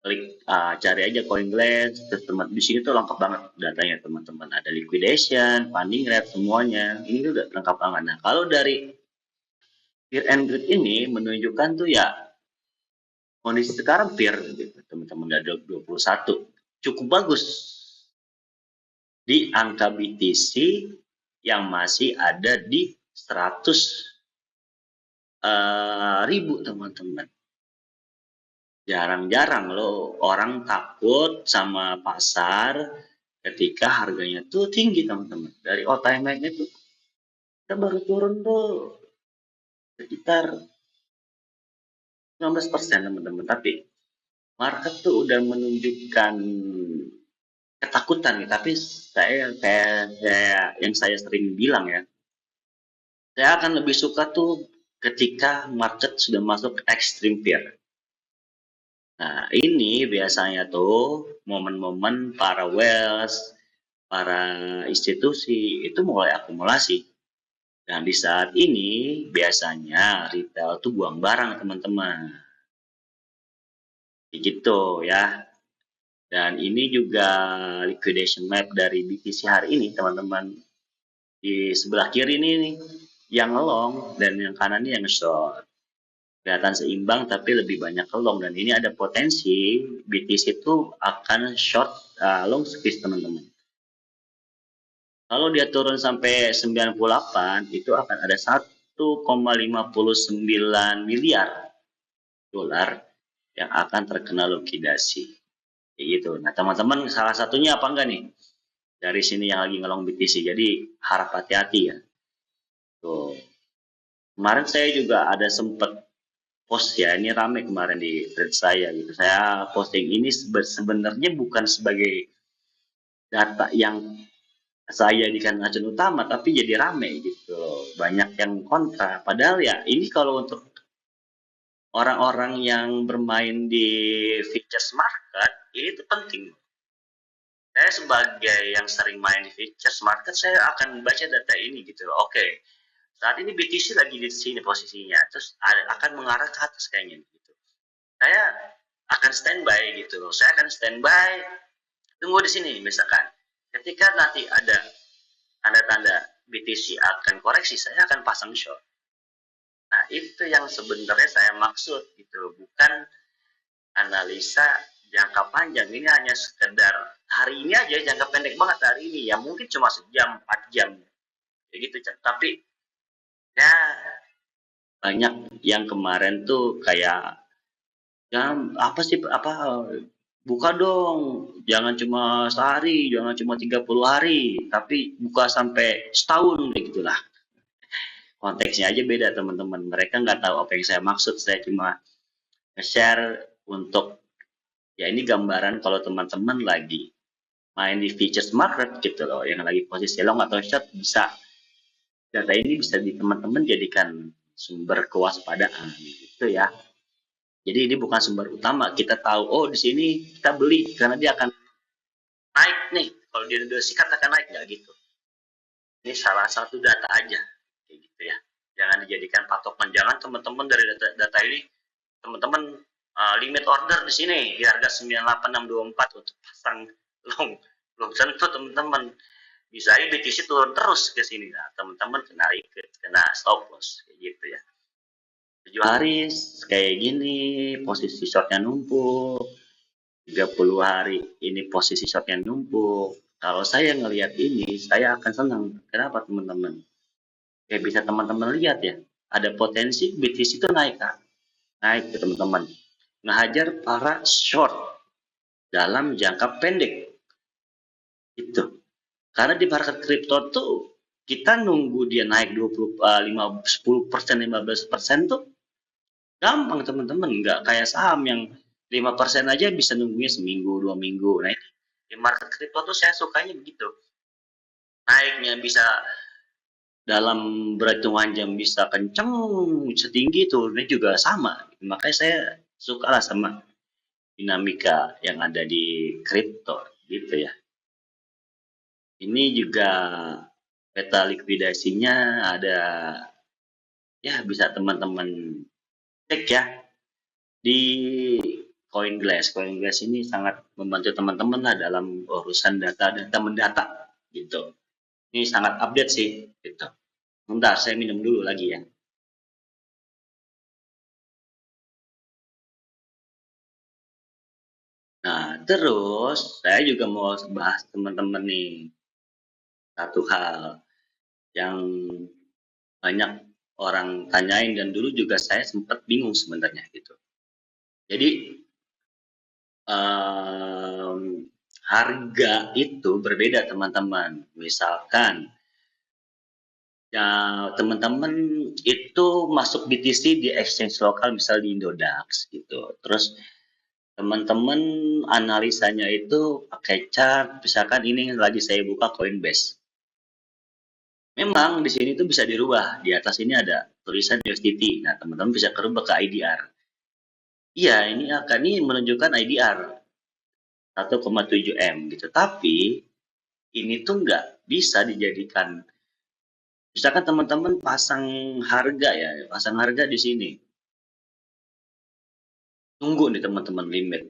S1: klik cari aja CoinGlass, terus teman di sini tuh lengkap banget datanya teman-teman. Ada liquidation, funding rate semuanya. Ini tuh udah lengkap banget. Nah, kalau dari Fear and Greed ini menunjukkan tuh ya kondisi sekarang Fear gitu, teman-teman ada 21. Cukup bagus di angka BTC yang masih ada di 100 ribu teman-teman. Jarang-jarang loh orang takut sama pasar ketika harganya tuh tinggi teman-teman. Dari all time high itu kita baru turun tuh sekitar 19% teman-teman. Tapi market tuh udah menunjukkan ketakutan nih. Tapi yang saya sering bilang ya, saya akan lebih suka tuh ketika market sudah masuk extreme fear. Nah, ini biasanya tuh momen-momen para whales, para institusi itu mulai akumulasi. Dan di saat ini biasanya retail tuh buang barang teman-teman. Gitu ya. Dan ini juga liquidation map dari BTC hari ini teman-teman. Di sebelah kiri ini nih, yang long dan yang kanan ini yang short. Kelihatan seimbang tapi lebih banyak ke long, dan ini ada potensi BTC itu akan short long squeeze teman-teman. Kalau dia turun sampai 98 itu akan ada 1,59 miliar dolar yang akan terkena lukidasi. Kayak gitu. Nah, teman-teman salah satunya apa enggak nih? Dari sini yang lagi ngelong BTC. Jadi harap hati-hati ya. Tuh. Kemarin saya juga ada sempet post ya, ini rame kemarin di thread saya gitu. Saya posting ini sebenarnya bukan sebagai data yang saya jadikan acuan utama, tapi jadi rame gitu. Banyak yang kontra. Padahal ya ini kalau untuk orang-orang yang bermain di futures market, ini tuh penting. Saya sebagai yang sering main di futures market, saya akan baca data ini gitu. Oke, saat ini BTC lagi di sini posisinya, terus akan mengarah ke atas kayaknya gitu. Saya akan standby gitu loh. Saya akan standby, tunggu di sini misalkan. Ketika nanti ada tanda-tanda BTC akan koreksi, saya akan pasang short. Nah, itu yang sebenarnya saya maksud gitu, bukan analisa jangka panjang. Ini hanya sekedar hari ini aja, jangka pendek banget hari ini ya, mungkin cuma sejam 4 jam kayak gitu. Tapi ya banyak yang kemarin tuh kayak ya apa sih apa buka dong, jangan cuma sehari, jangan cuma 30 hari, tapi buka sampai setahun kayak gitulah. Konteksnya aja beda teman-teman, mereka nggak tahu apa yang saya maksud. Saya cuma share untuk ya ini gambaran kalau teman-teman lagi main di futures market gitu loh, yang lagi posisi long atau short, bisa data ini bisa di teman-teman jadikan sumber kewaspadaan gitu ya. Jadi ini bukan sumber utama. Kita tahu oh di sini kita beli karena dia akan naik nih. Kalau dia udah sikat akan naik nggak gitu. Ini salah satu data aja kayak gitu ya. Jangan dijadikan patokan. Jangan teman-teman dari data ini teman-teman limit order di sini di harga 98624 untuk pasang long. Belum tentu teman-teman, bisa aja BTC turun terus ke sini. Nah, teman-teman kena stop loss kayak gitu ya. 7 hari kayak gini posisi shortnya numpuk, 30 hari ini posisi shortnya numpuk. Kalau saya ngelihat ini, saya akan senang. Kenapa teman-teman? Kayak bisa teman-teman lihat ya, ada potensi BTC itu naik kan? Naik ke teman-teman. Ngehajar para short dalam jangka pendek. Itu. Karena di market kripto tuh kita nunggu dia naik 10%, 15% tuh gampang teman-teman, nggak kayak saham yang 5% aja bisa nunggunya seminggu, 2 minggu. Nah, ini di market kripto tuh saya sukanya begitu. Naiknya bisa dalam berhitungan jam bisa kenceng, setinggi turunnya juga sama. Makanya saya suka lah sama dinamika yang ada di kripto gitu ya. Ini juga peta likuidasinya ada, ya bisa teman-teman cek ya di CoinGlass. CoinGlass ini sangat membantu teman-teman lah dalam urusan data-data mendata gitu. Ini sangat update sih gitu. Bentar, saya minum dulu lagi ya. Nah, terus saya juga mau bahas teman-teman nih satu hal yang banyak orang tanyain dan dulu juga saya sempat bingung sebenarnya gitu. Jadi um, harga itu berbeda teman-teman. Misalkan ya teman-teman itu masuk BTC di exchange lokal misal di Indodax gitu. Terus teman-teman analisanya itu pakai chart, misalkan ini lagi saya buka Coinbase. Memang di sini tuh bisa dirubah. Di atas ini ada tulisan USDT. Nah, teman-teman bisa kerubah ke IDR. Iya, ini menunjukkan IDR 1,7 M gitu. Tapi ini tuh nggak bisa dijadikan. Misalkan teman-teman pasang harga di sini. Tunggu nih teman-teman limit.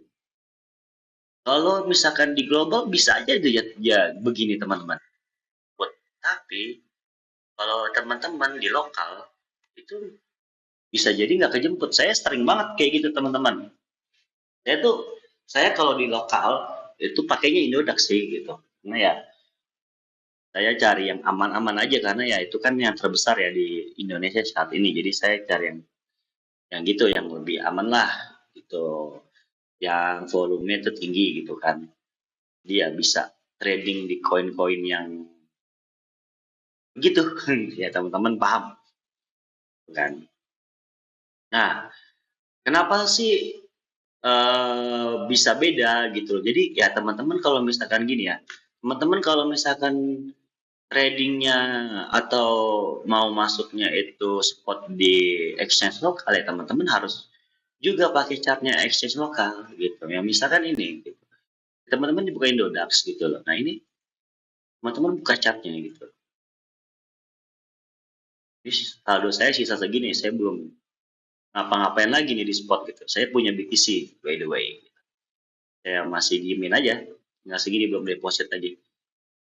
S1: Kalau misalkan di global bisa aja dia ya begini teman-teman. Tapi kalau teman-teman di lokal itu bisa jadi nggak kejemput. Saya sering banget kayak gitu teman-teman. Saya kalau di lokal itu pakainya Indodax sih gitu. Karena ya saya cari yang aman-aman aja karena ya itu kan yang terbesar ya di Indonesia saat ini. Jadi saya cari yang gitu yang lebih aman lah gitu, yang volume itu tinggi gitu kan. Dia bisa trading di koin-koin yang begitu. Ya teman-teman paham kan. Nah, kenapa sih bisa beda gitu. Jadi ya teman-teman kalau misalkan gini ya, teman-teman kalau misalkan tradingnya atau mau masuknya itu spot di exchange lokal ya teman-teman harus juga pakai chartnya exchange lokal gitu. Ya misalkan ini, gitu. Teman-teman dibuka Indodax gitu loh. Nah ini teman-teman buka chartnya gitu. Ini saldo saya sisa segini, saya belum ngapa-ngapain lagi nih di spot gitu. Saya punya BTC by the way. Saya masih diemin aja, nggak segini belum deposit lagi.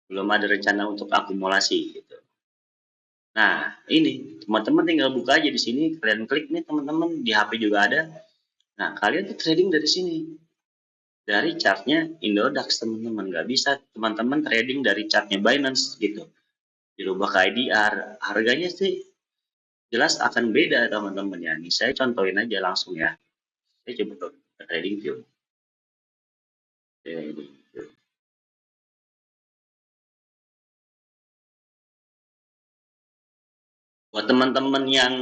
S1: Belum ada rencana untuk akumulasi gitu. Nah, ini teman-teman tinggal buka aja di sini, kalian klik nih teman-teman di HP juga ada. Nah, kalian tuh trading dari sini, dari chartnya Indodax teman-teman. Nggak bisa teman-teman trading dari chartnya Binance gitu. Dirubah ke IDR, harganya sih jelas akan beda teman-teman ya. Nih saya contohin aja langsung ya. Saya coba ke trading view. Trading view. Buat teman-teman yang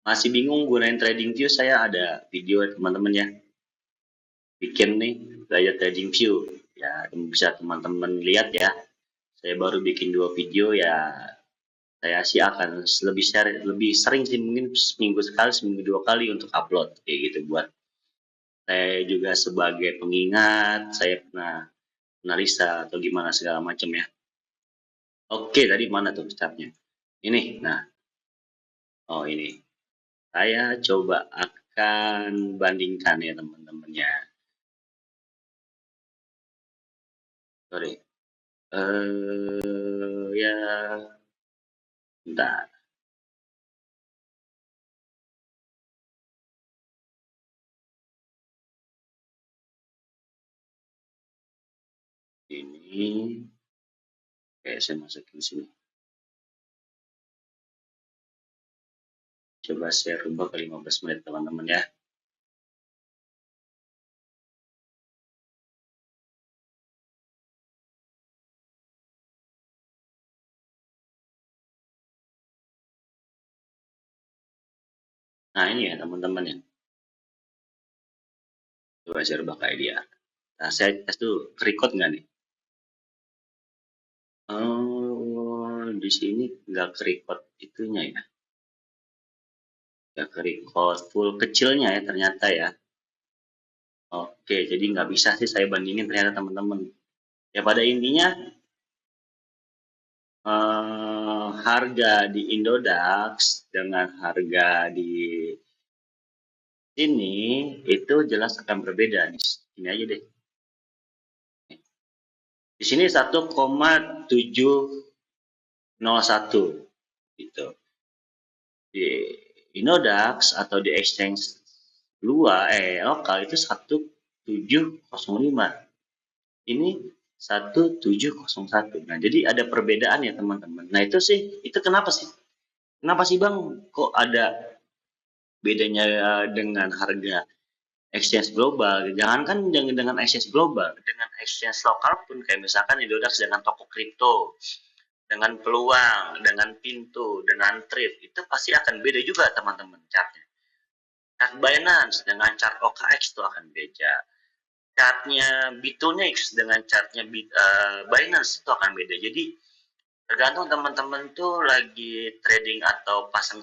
S1: masih bingung gunain trading view, saya ada video teman-teman ya. Bikin nih gaya trading view ya, bisa teman-teman lihat ya. Saya baru bikin 2 video ya. Saya sih akan lebih share, lebih sering sih, mungkin seminggu sekali, seminggu 2 kali untuk upload kayak gitu, buat saya juga sebagai pengingat saya pernah analisa atau gimana segala macam ya. Oke, tadi mana tuh startnya ini. Nah, oh ini saya coba akan bandingkan ya teman-teman ya. Sorry, ya bentar. Ini kayak saya masukin sini. Coba saya rubah ke 15 menit teman-teman ya. Nah ini ya teman-teman ya. Coba saya rubah ke idea. Nah saya tes dulu, record nggak nih? Oh, di sini nggak record itunya ya. Nggak record full kecilnya ya ternyata ya. Oke, jadi nggak bisa sih saya bandingin ternyata teman-teman. Ya pada intinya harga di Indodax dengan harga di sini itu jelas akan berbeda nih. Ini aja deh. Di sini 1,701 gitu. Di Indodax atau di exchange lokal itu 1705. Ini 1701. Nah, jadi ada perbedaan ya teman-teman. Nah, itu sih, itu kenapa sih? Kenapa sih Bang kok ada bedanya dengan harga exchange global? Jangankan dengan exchange global, dengan exchange lokal pun kayak misalkan Indodax dengan toko kripto, dengan peluang, dengan pintu, dengan thrift, itu pasti akan beda juga teman-teman chartnya. Chart Binance dengan chart OKX itu akan beda. Chartnya Bitfinex dengan chartnya Binance itu akan beda. Jadi tergantung teman-teman tuh lagi trading atau pasang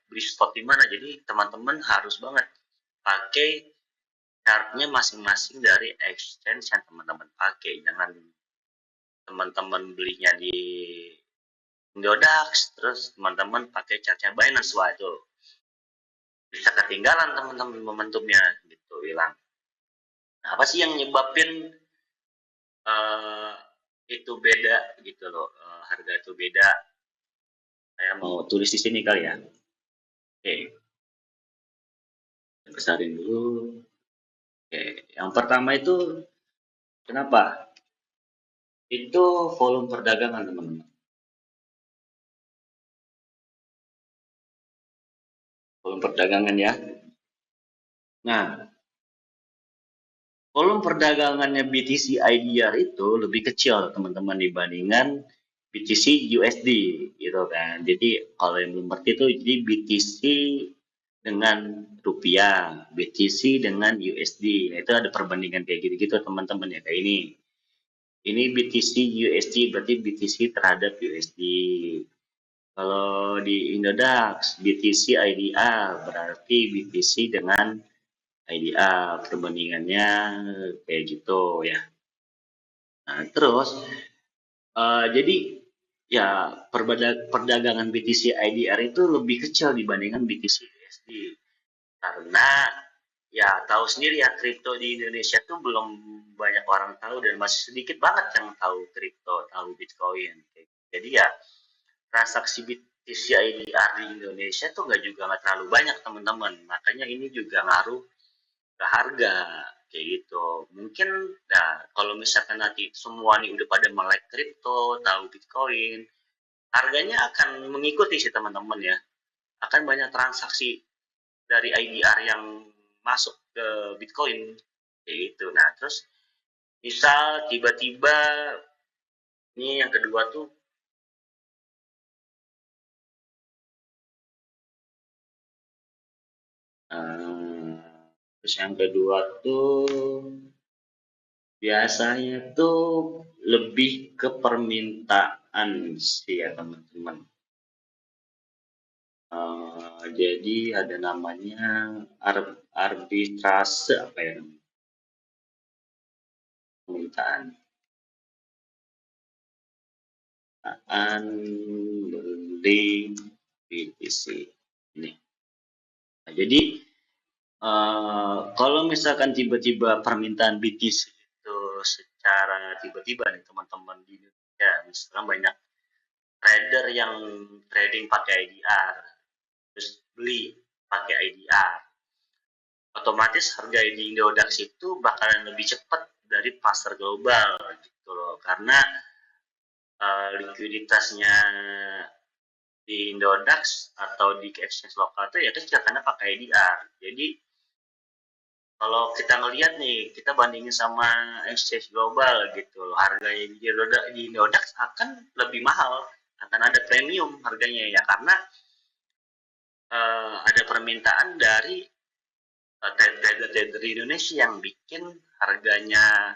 S1: beli spot di mana. Jadi teman-teman harus banget pakai chartnya masing-masing dari exchange yang teman-teman pakai. Jangan teman-teman belinya di Indodax terus teman-teman pakai chartnya Binance, wah itu bisa ketinggalan teman-teman momentumnya gitu, hilang. Nah, apa sih yang nyebabin uh, itu beda gitu loh, harga itu beda? Saya mau tulis di sini kali ya. Oke, besarin dulu. Oke, yang pertama itu kenapa? Itu volume perdagangan teman-teman. Volume perdagangan ya. Nah, volume perdagangannya BTC IDR itu lebih kecil teman-teman dibandingkan BTC USD gitu kan. Jadi kalau yang belum ngerti itu jadi BTC dengan rupiah, BTC dengan USD. Nah, itu ada perbandingan kayak gitu-gitu teman-teman ya kayak ini. Ini BTC USD berarti BTC terhadap USD. Kalau di Indodax BTC IDR berarti BTC dengan IDR perbandingannya kayak gitu ya. Nah, terus jadi ya perdagangan BTC IDR itu lebih kecil dibandingkan BTC USD karena ya tahu sendiri ya kripto di Indonesia tuh belum banyak orang tahu dan masih sedikit banget yang tahu kripto, tahu Bitcoin. Jadi ya transaksi BTC IDR di Indonesia tuh nggak terlalu banyak teman-teman. Makanya ini juga ngaruh ke harga kayak gitu. Mungkin nah kalau misalkan nanti semua nih udah pada melek kripto, tahu Bitcoin, harganya akan mengikuti sih teman-teman ya. Akan banyak transaksi dari IDR yang masuk ke Bitcoin kayak gitu. Nah, terus misal tiba-tiba ini yang kedua tuh eh, terus yang kedua tuh biasanya tuh lebih ke permintaan sih ya teman-teman. Jadi ada namanya arbitrase apa ya namanya? Permintaan beli BTC ini. Nah, jadi kalau misalkan tiba-tiba permintaan BTC itu secara tiba-tiba nih teman-teman di Indonesia, misalkan banyak trader yang trading pakai IDR, terus beli pakai IDR, otomatis harga di Indodax itu bakalan lebih cepat dari pasar global gitu loh, karena likuiditasnya di Indodax atau di exchange lokal itu ya kecil karena pakai IDR. Jadi kalau kita ngelihat nih, kita bandingin sama exchange global gitu loh, harganya di Indodax akan lebih mahal, akan ada premium harganya ya karena ada permintaan dari trader-trader di Indonesia yang bikin harganya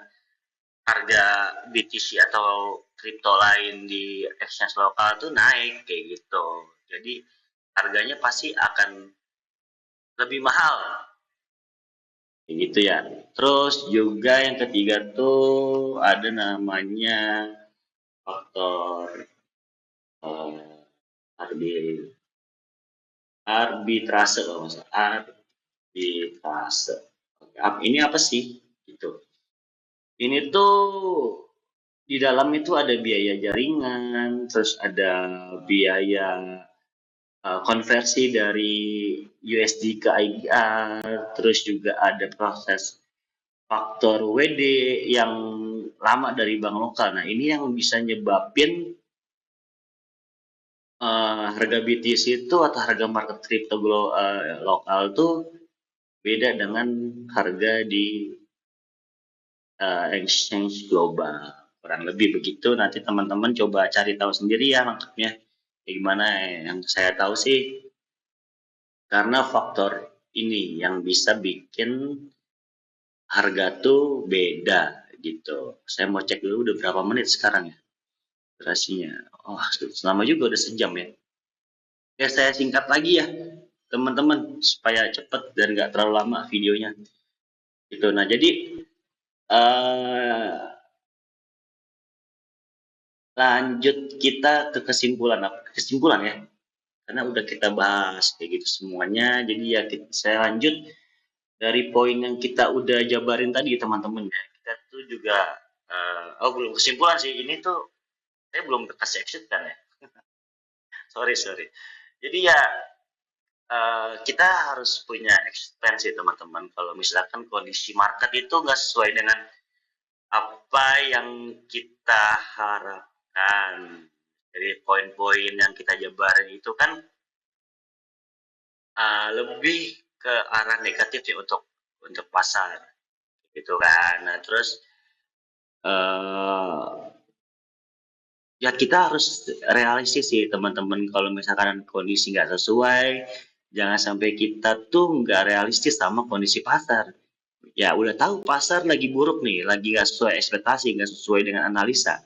S1: harga BTC atau kripto lain di exchange lokal tuh naik kayak gitu. Jadi harganya pasti akan lebih mahal kayak gitu ya. Terus juga yang ketiga tuh ada namanya faktor eh, arbitrase kalau nggak salah. Arbitrase. Ini apa sih? Gitu. Ini tuh di dalam itu ada biaya jaringan, terus ada biaya konversi dari USD ke IDR, terus juga ada proses faktor WD yang lama dari bank lokal. Nah, ini yang bisa nyebabin harga BTC itu atau harga market crypto lokal tuh beda dengan harga di exchange global. Kurang lebih begitu. Nanti teman-teman coba cari tahu sendiri ya lengkapnya. Gimana yang saya tahu sih karena faktor ini yang bisa bikin harga tuh beda gitu. Saya mau cek dulu udah berapa menit sekarang ya durasinya. Oh, selama juga udah sejam ya. Ya saya singkat lagi ya teman-teman supaya cepet dan nggak terlalu lama videonya. Gitu. Nah jadi eh, lanjut kita ke kesimpulan apa? Kesimpulan ya. Karena udah kita bahas kayak gitu semuanya. Jadi ya saya lanjut dari poin yang kita udah jabarin tadi teman-teman ya. Kita tuh juga oh belum kesimpulan sih. Ini tuh saya belum kasih exit kan ya. Sorry. Jadi ya kita harus punya ekspansi teman-teman. Kalau misalkan kondisi market itu nggak sesuai dengan apa yang kita harapkan. Jadi poin-poin yang kita jabarin itu kan lebih ke arah negatif ya untuk untuk pasar, gitu kan. Nah, terus eh ya kita harus realistis sih teman-teman, kalau misalkan kondisi nggak sesuai, jangan sampai kita tuh nggak realistis sama kondisi pasar. Ya udah tahu pasar lagi buruk nih, lagi nggak sesuai ekspektasi, nggak sesuai dengan analisa,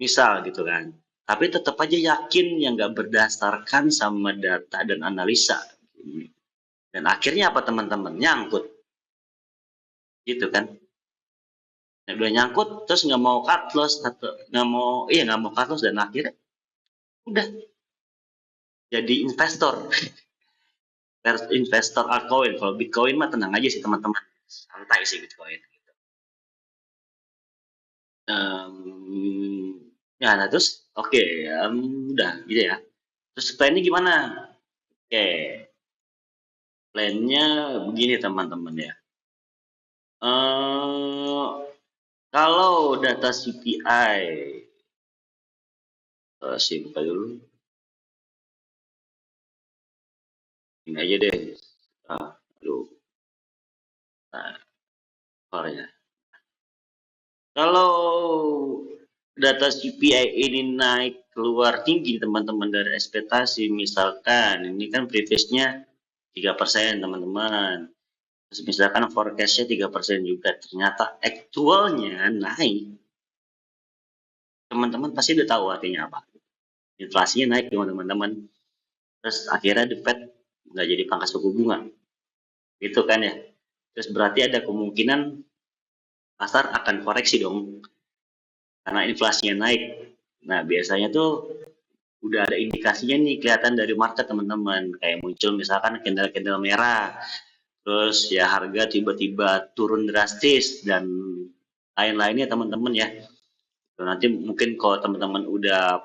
S1: misal gitu kan. Tapi tetap aja yakin yang nggak berdasarkan sama data dan analisa. Dan akhirnya apa teman-teman? Nyangkut, gitu kan. Nah, udah nyangkut, terus nggak mau cut loss, atau nggak mau cut loss, dan akhirnya udah jadi investor. Investor altcoin. Kalau Bitcoin mah tenang aja sih teman-teman, santai sih Bitcoin. Um, ya, nah terus oke, udah gitu ya. Terus plannya gimana? Oke, plannya begini teman-teman ya. Eh kalau data CPI, sih buka dulu, ini aja deh. Aduh, nah, ya. Kalau data CPI ini naik keluar tinggi teman-teman dari ekspektasi, misalkan ini kan previousnya 3% teman-teman. Terus misalkan forecastnya 3% juga, ternyata aktualnya naik. Teman-teman pasti udah tahu artinya apa. Inflasinya naik teman-teman. Terus akhirnya The Fed nggak jadi pangkas suku bunga. Gitu kan ya. Terus berarti ada kemungkinan pasar akan koreksi dong. Karena inflasinya naik. Nah, biasanya tuh udah ada indikasinya nih, kelihatan dari market teman-teman, kayak muncul misalkan candle-candle merah, terus ya harga tiba-tiba turun drastis dan lain-lainnya teman-teman ya. Nanti mungkin kalau teman-teman udah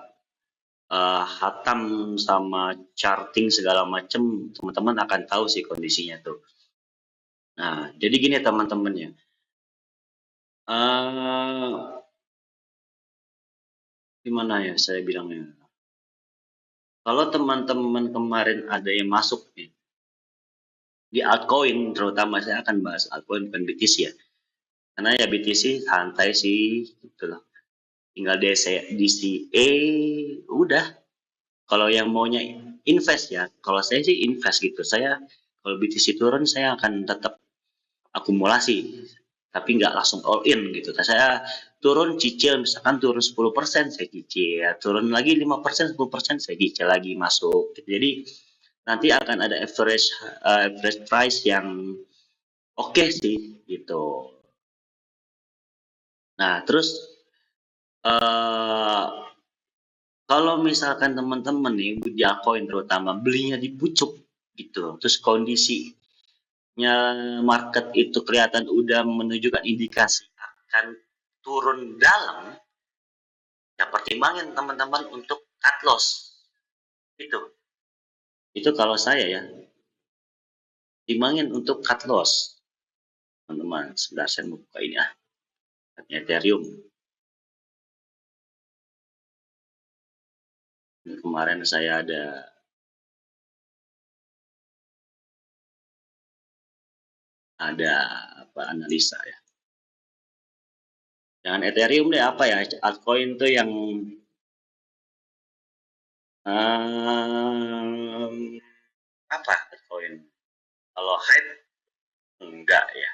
S1: hatam sama charting segala macem, teman-teman akan tahu sih kondisinya tuh. Nah, jadi gini teman-teman ya, gimana ya saya bilangnya, kalau teman-teman kemarin ada yang masuk nih di altcoin, terutama saya akan bahas altcoin bukan BTC ya. Karena ya BTC santai sih gitu loh. Tinggal DCA udah. Kalau yang maunya invest ya, kalau saya sih invest gitu. Saya kalau BTC turun saya akan tetap akumulasi, tapi nggak langsung all in gitu. Saya turun cicil, misalkan turun 10% saya cicil, turun lagi 5%, 10% saya cicil lagi masuk. Jadi nanti akan ada average price yang oke sih gitu. Nah, terus eh kalau misalkan teman-teman nih di altcoin terutama belinya di pucuk gitu, terus kondisinya market itu kelihatan udah menunjukkan indikasi akan turun dalam, ya pertimbangin teman-teman untuk cut loss. Itu kalau saya ya, timbangin untuk cut loss teman-teman. Sebentar saya buka ini ya, Ethereum. Ini kemarin saya ada apa analisa ya. Jangan Ethereum deh, apa ya, altcoin tuh yang um, apa altcoin? Kalau hype enggak ya.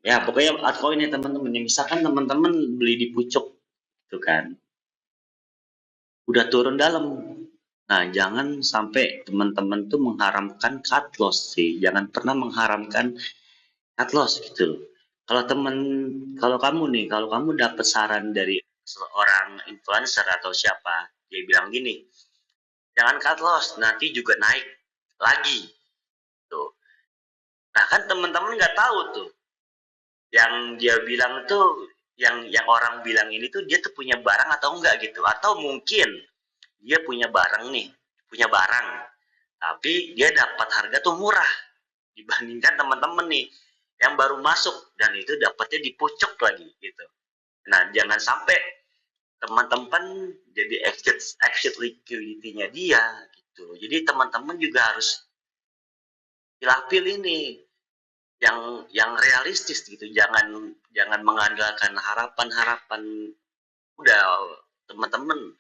S1: Ya pokoknya altcoin ya teman-teman. Yang misalkan teman-teman beli di pucuk itu kan, udah turun dalam. Nah, jangan sampai teman-teman tuh mengharamkan cut loss sih. Jangan pernah mengharamkan cut loss gitu. Kalau teman, kalau kamu nih, kalau kamu dapat saran dari seorang influencer atau siapa, dia bilang gini, jangan cut loss, nanti juga naik lagi. Tuh. Nah kan teman-teman nggak tahu tuh, yang dia bilang tuh, yang orang bilang ini tuh dia tuh punya barang atau enggak gitu, atau mungkin dia punya barang nih, punya barang, tapi dia dapat harga tuh murah dibandingkan teman-teman nih yang baru masuk dan itu dapatnya di pucuk lagi gitu. Nah, jangan sampai teman-teman jadi exit liquidity-nya dia gitu. Jadi teman-teman juga harus pilih ini yang realistis gitu, jangan jangan mengandalkan harapan-harapan. Udah, teman-teman,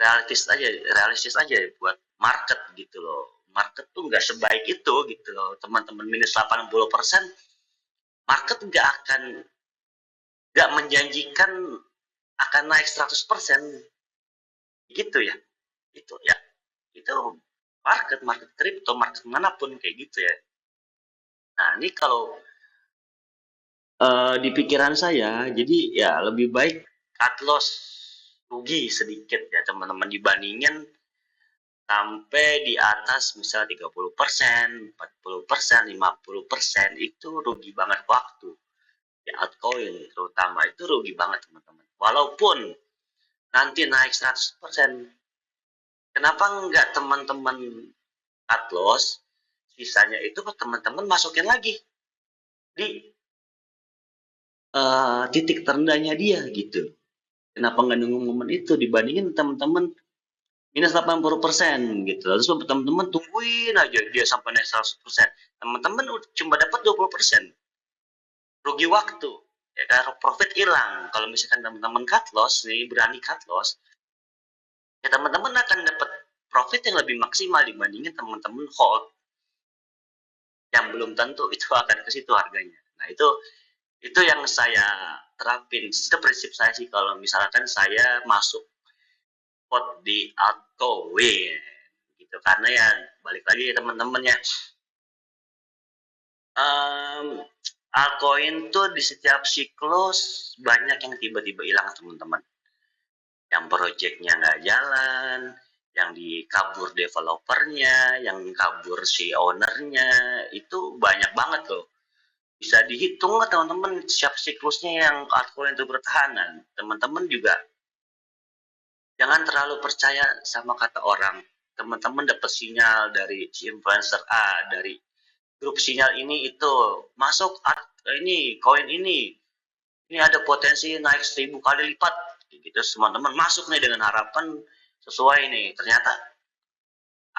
S1: realistis aja buat market gitu loh. Market tuh nggak sebaik itu gitu loh, teman-teman. Minus 80%, market nggak menjanjikan akan naik 100% gitu ya. Itu ya, itu market kripto, market manapun kayak gitu ya. Nah, ini kalau di pikiran saya, jadi ya lebih baik cut loss, rugi sedikit ya teman-teman, dibandingin sampai di atas misal 30%, 40%, 50%, itu rugi banget waktu. Di altcoin terutama itu rugi banget teman-teman. Walaupun nanti naik 100%, kenapa enggak teman-teman cut loss, sisanya itu teman-teman masukin lagi di titik terendahnya dia gitu. Kenapa nggak nunggu momen itu, dibandingin teman-teman minus 80% gitu. Terus teman-teman tungguin aja dia sampai naik 100%. Teman-teman cuma dapat 20%. Rugi waktu. Ya kan, profit hilang. Kalau misalkan teman-teman cut loss nih, berani cut loss, ya teman-teman akan dapat profit yang lebih maksimal dibandingin teman-teman hold yang belum tentu itu akan ke situ harganya. Nah, itu yang saya terapin. Itu prinsip saya sih kalau misalkan saya masuk pot di altcoin gitu, karena ya balik lagi ya teman-teman ya, um, altcoin tuh di setiap siklus banyak yang tiba-tiba hilang teman-teman, yang projectnya nggak jalan, yang dikabur developernya, yang kabur si ownernya, itu banyak banget loh. Bisa dihitung lah teman-teman siap siklusnya yang altcoin itu bertahan. Teman-teman juga jangan terlalu percaya sama kata orang. Teman-teman dapat sinyal dari influencer A, dari grup sinyal ini itu, masuk ini koin ini ada potensi naik 1000 kali lipat gitu. Teman-teman masuk nih dengan harapan sesuai nih, ternyata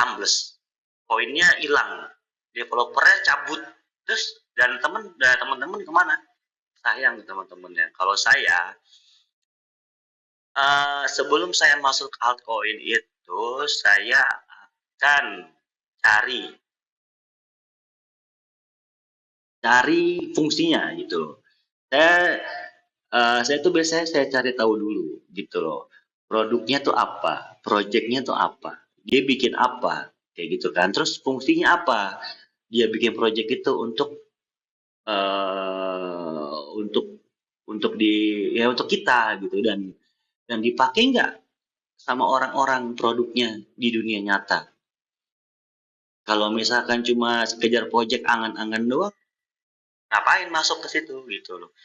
S1: ambles, koinnya hilang, developernya cabut, terus dan teman-teman kemana? Sayang teman-teman ya. Kalau saya, sebelum saya masuk altcoin itu, saya akan cari cari fungsinya gitu. Saya saya tuh biasanya saya cari tahu dulu gitu loh. Produknya tuh apa, projectnya tuh apa, dia bikin apa, kayak gitu kan. Terus fungsinya apa? Dia bikin project itu untuk untuk kita gitu, dan dipakai nggak sama orang-orang produknya di dunia nyata. Kalau misalkan cuma sekejar project angan-angan doang, ngapain masuk ke situ gitu loh.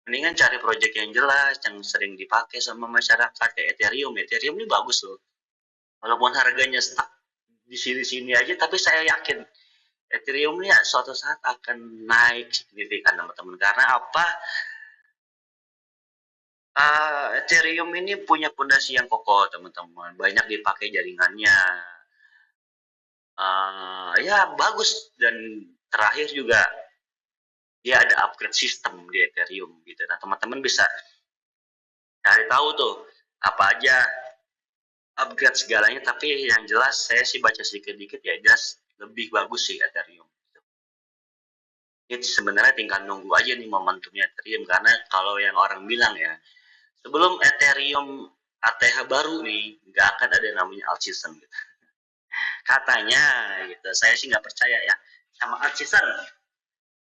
S1: Mendingan cari project yang jelas, yang sering dipakai sama masyarakat kayak Ethereum. Ethereum ini bagus loh. Walaupun harganya stuck di sini-sini aja, tapi saya yakin Ethereum ini ya suatu saat akan naik signifikan teman-teman. Karena apa? Ethereum ini punya pondasi yang kokoh teman-teman. Banyak dipakai jaringannya. Ya bagus, dan terakhir juga dia ada upgrade sistem di Ethereum gitu. Nah, teman-teman bisa cari tahu tuh apa aja upgrade segalanya, tapi yang jelas saya sih baca sedikit-dikit ya, jelas lebih bagus sih Ethereum. Ini sebenarnya tinggal nunggu aja nih momentumnya Ethereum, karena kalau yang orang bilang ya, sebelum Ethereum ATH baru nih nggak akan ada namanya alt season gitu. Katanya gitu. Saya sih nggak percaya ya sama alt season,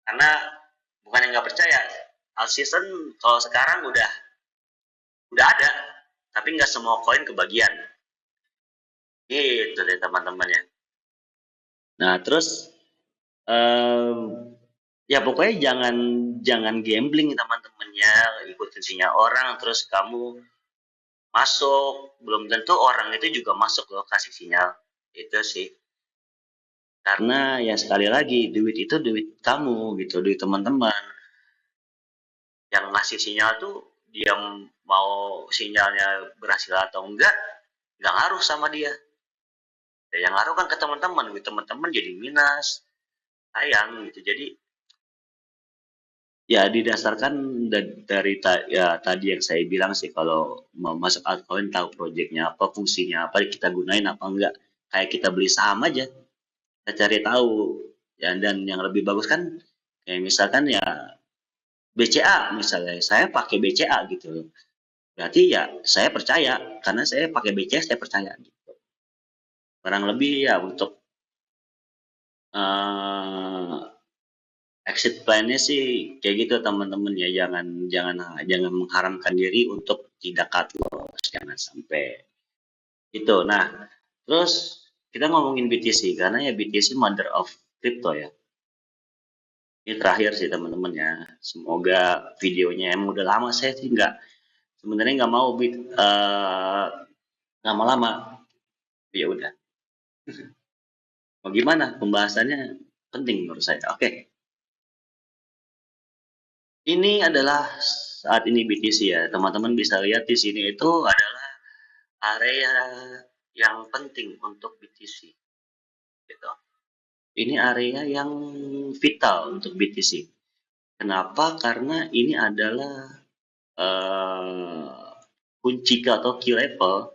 S1: karena bukan yang nggak percaya, alt season kalau sekarang udah ada, tapi nggak semua koin kebagian gitu deh teman-teman ya. Nah, terus um, ya pokoknya jangan jangan gambling teman-teman ya, ikutin sinyal orang terus kamu masuk, belum tentu orang itu juga masuk loh kasih sinyal. Itu sih, karena ya sekali lagi duit itu duit kamu gitu, duit teman-teman. Yang ngasih sinyal tuh dia mau sinyalnya berhasil atau enggak ngaruh sama dia. Ya, yang ngaruh kan ke teman-teman, duit teman-teman jadi minus, sayang gitu. Jadi ya didasarkan dari ya tadi yang saya bilang sih, kalau mau masuk altcoin tahu proyeknya apa, fungsinya apa, kita gunain apa enggak. Kayak kita beli saham aja, kita cari tahu. Ya, dan yang lebih bagus kan kayak misalkan ya BCA misalnya, saya pakai BCA gitu. Berarti ya saya percaya, karena saya pakai BCA saya percaya gitu. Kurang lebih ya untuk eh, exit plan-nya sih kayak gitu teman-teman ya, jangan jangan jangan mengharamkan diri untuk tidak cut loss, jangan sampai itu. Nah, terus kita ngomongin BTC karena ya BTC mother of crypto ya. Ini terakhir sih teman-teman ya. Semoga videonya emang udah lama, saya sih nggak, sebenarnya nggak mau lama-lama. Ya udah. Mau gimana? Pembahasannya penting menurut saya. Oke. Ini adalah saat ini BTC ya. Teman-teman bisa lihat di sini itu adalah area yang penting untuk BTC gitu. Ini area yang vital untuk BTC. Kenapa? Karena ini adalah kunci atau key level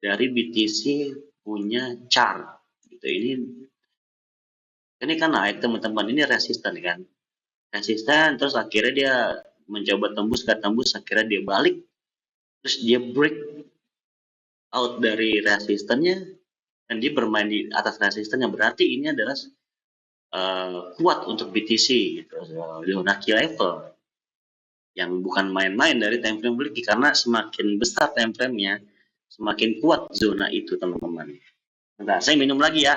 S1: dari BTC punya chart gitu. Ini kan naik teman-teman, ini resisten kan. Resisten terus akhirnya dia mencoba tembus, gak tembus, akhirnya dia balik, terus dia break out dari resistennya dan dia bermain di atas resistennya, berarti ini adalah kuat untuk BTC gitu. Zona key level yang bukan main-main dari time frame beli, karena semakin besar time frame-nya semakin kuat zona itu teman-teman. Nah, saya minum lagi ya.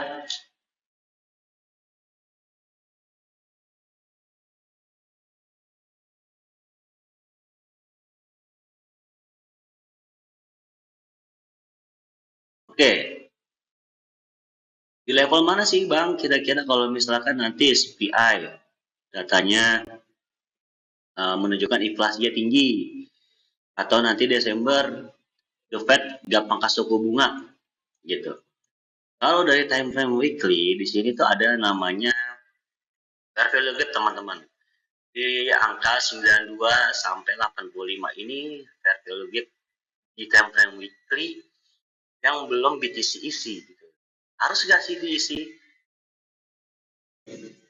S1: Oke, di level mana sih Bang kira-kira kalau misalkan nanti SPI datanya menunjukkan inflasinya tinggi, atau nanti Desember The Fed gak pangkas suku bunga gitu. Kalau dari time frame weekly di sini tuh ada namanya fair value gap teman-teman. Di angka 92 sampai 85 ini fair value gap di time frame weekly yang belum BTC isi gitu. Harus gak sih diisi?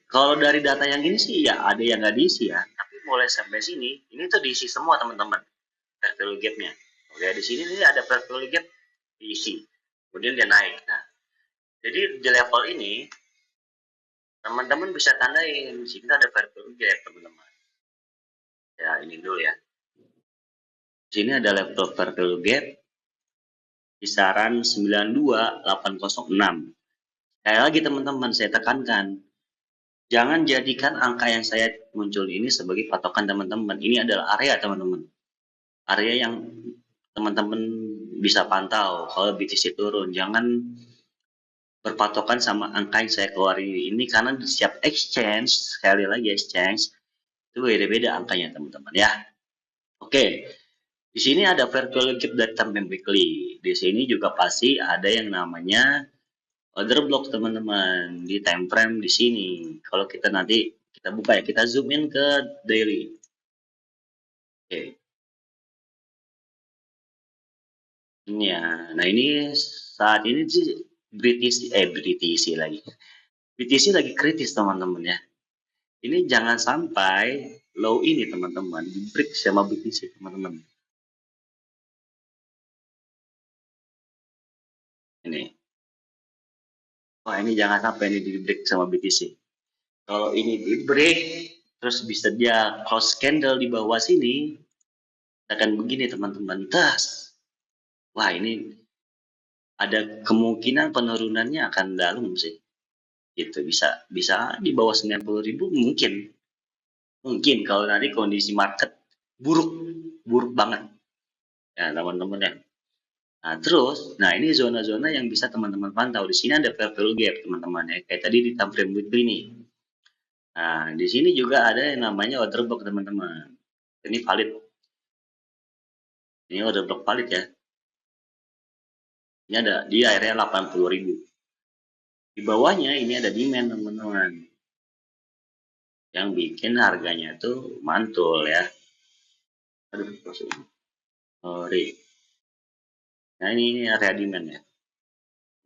S1: Kalau dari data yang ini sih ya ada yang nggak diisi ya, tapi mulai sampai sini ini tuh diisi semua teman-teman fair value gap-nya. Oke, di sini nih ada fair value gap diisi, kemudian dia naik. Nah, jadi di level ini teman-teman bisa tandain di sini ada fair value gap teman-teman. Ya ini dulu ya. Di sini ada level fair value gap kisaran 92806. Sekali lagi teman-teman saya tekankan, jangan jadikan angka yang saya muncul ini sebagai patokan teman-teman. Ini adalah area teman-teman. Area yang teman-teman bisa pantau kalau BTC turun. Jangan berpatokan sama angka yang saya keluarin ini, karena di setiap exchange, sekali lagi exchange, itu beda-beda angkanya teman-teman ya. Oke, di sini ada virtual gap dari time frame weekly. Di sini juga pasti ada yang namanya order block teman-teman di time frame di sini. Kalau kita nanti kita buka ya, kita zoom in ke daily. Oke, ini ya. Nah ini saat ini sih BTC lagi. BTC lagi kritis teman-teman ya. Ini jangan sampai low ini teman-teman di break sama BTC teman-teman. Ini, wah ini jangan sampai ini di break sama BTC. Kalau ini di break, terus bisa dia cross candle di bawah sini, akan begini teman-teman. Tas, wah ini ada kemungkinan penurunannya akan dalam sih. Gitu bisa bisa di bawah 90.000 mungkin. Mungkin kalau nanti kondisi market buruk, buruk banget. Ya teman-teman ya. Nah, terus, nah ini zona-zona yang bisa teman-teman pantau. Di sini ada fair value gap, teman-teman ya. Kayak tadi di time frame weekly nih. Nah, di sini juga ada yang namanya order block, teman-teman. Ini valid. Ini order block valid ya. Ini ada di area 80.000. Di bawahnya ini ada demand, teman-teman. yang bikin harganya tuh mantul ya. Aduh, sorry. Nah ini area demand ya.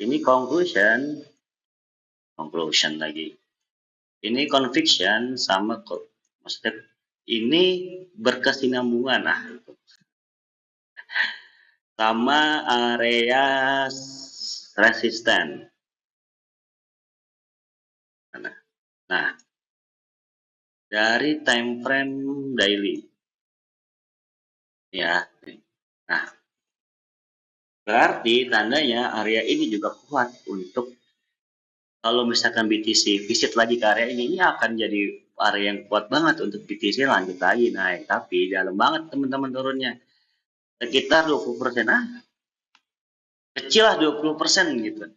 S1: Ini conclusion lagi. Ini conviction sama kok, maksudnya ini berkesinambungan nah, sama area resisten. Nah, dari time frame daily ya. Nah, berarti tandanya area ini juga kuat untuk kalau misalkan BTC visit lagi ke area ini akan jadi area yang kuat banget untuk BTC lanjut lagi naik. Tapi dalam banget teman-teman turunnya. Sekitar 20%. Kecil lah 20% gitu.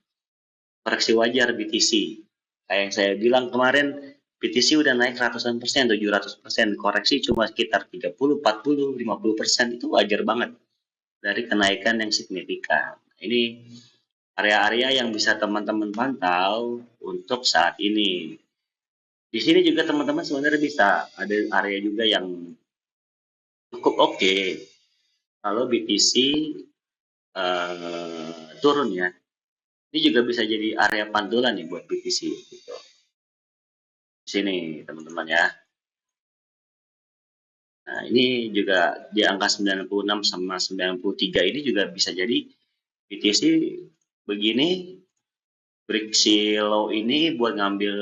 S1: Koreksi wajar BTC. Kayak yang saya bilang kemarin, BTC udah naik ratusan persen, 700%. Koreksi cuma sekitar 30, 40, 50%. Itu wajar banget dari kenaikan yang signifikan. Ini area-area yang bisa teman-teman pantau untuk saat ini. Di sini juga teman-teman sebenarnya bisa ada area juga yang cukup oke. Kalau BTC turun ya, ini juga bisa jadi area pantulan nih buat BTC. Gitu. Di sini teman-teman ya. Nah, ini juga di angka 96 sama 93 ini juga bisa jadi BTC begini break si low ini buat ngambil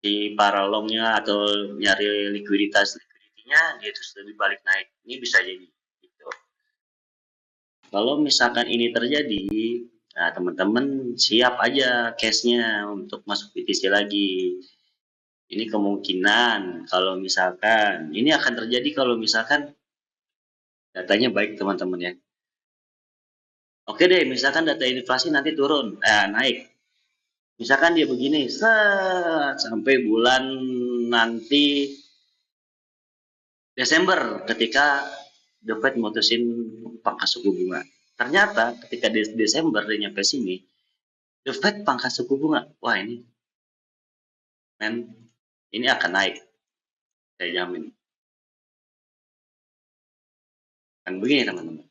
S1: di para longnya atau nyari liquidity-nya dia terus lebih balik naik. Ini bisa jadi gitu. Kalau misalkan ini terjadi, nah teman-teman siap aja case-nya untuk masuk BTC lagi. Ini kemungkinan kalau misalkan ini akan terjadi kalau misalkan datanya baik teman-teman ya. Oke deh, misalkan data inflasi nanti turun, naik. Misalkan dia begini, sampai bulan nanti Desember ketika The Fed mutusin pangkas suku bunga. Ternyata ketika Desember dia nyampe sini, The Fed pangkas suku bunga. Wah ini, men, ini akan naik, saya jamin. Kan begini teman-teman.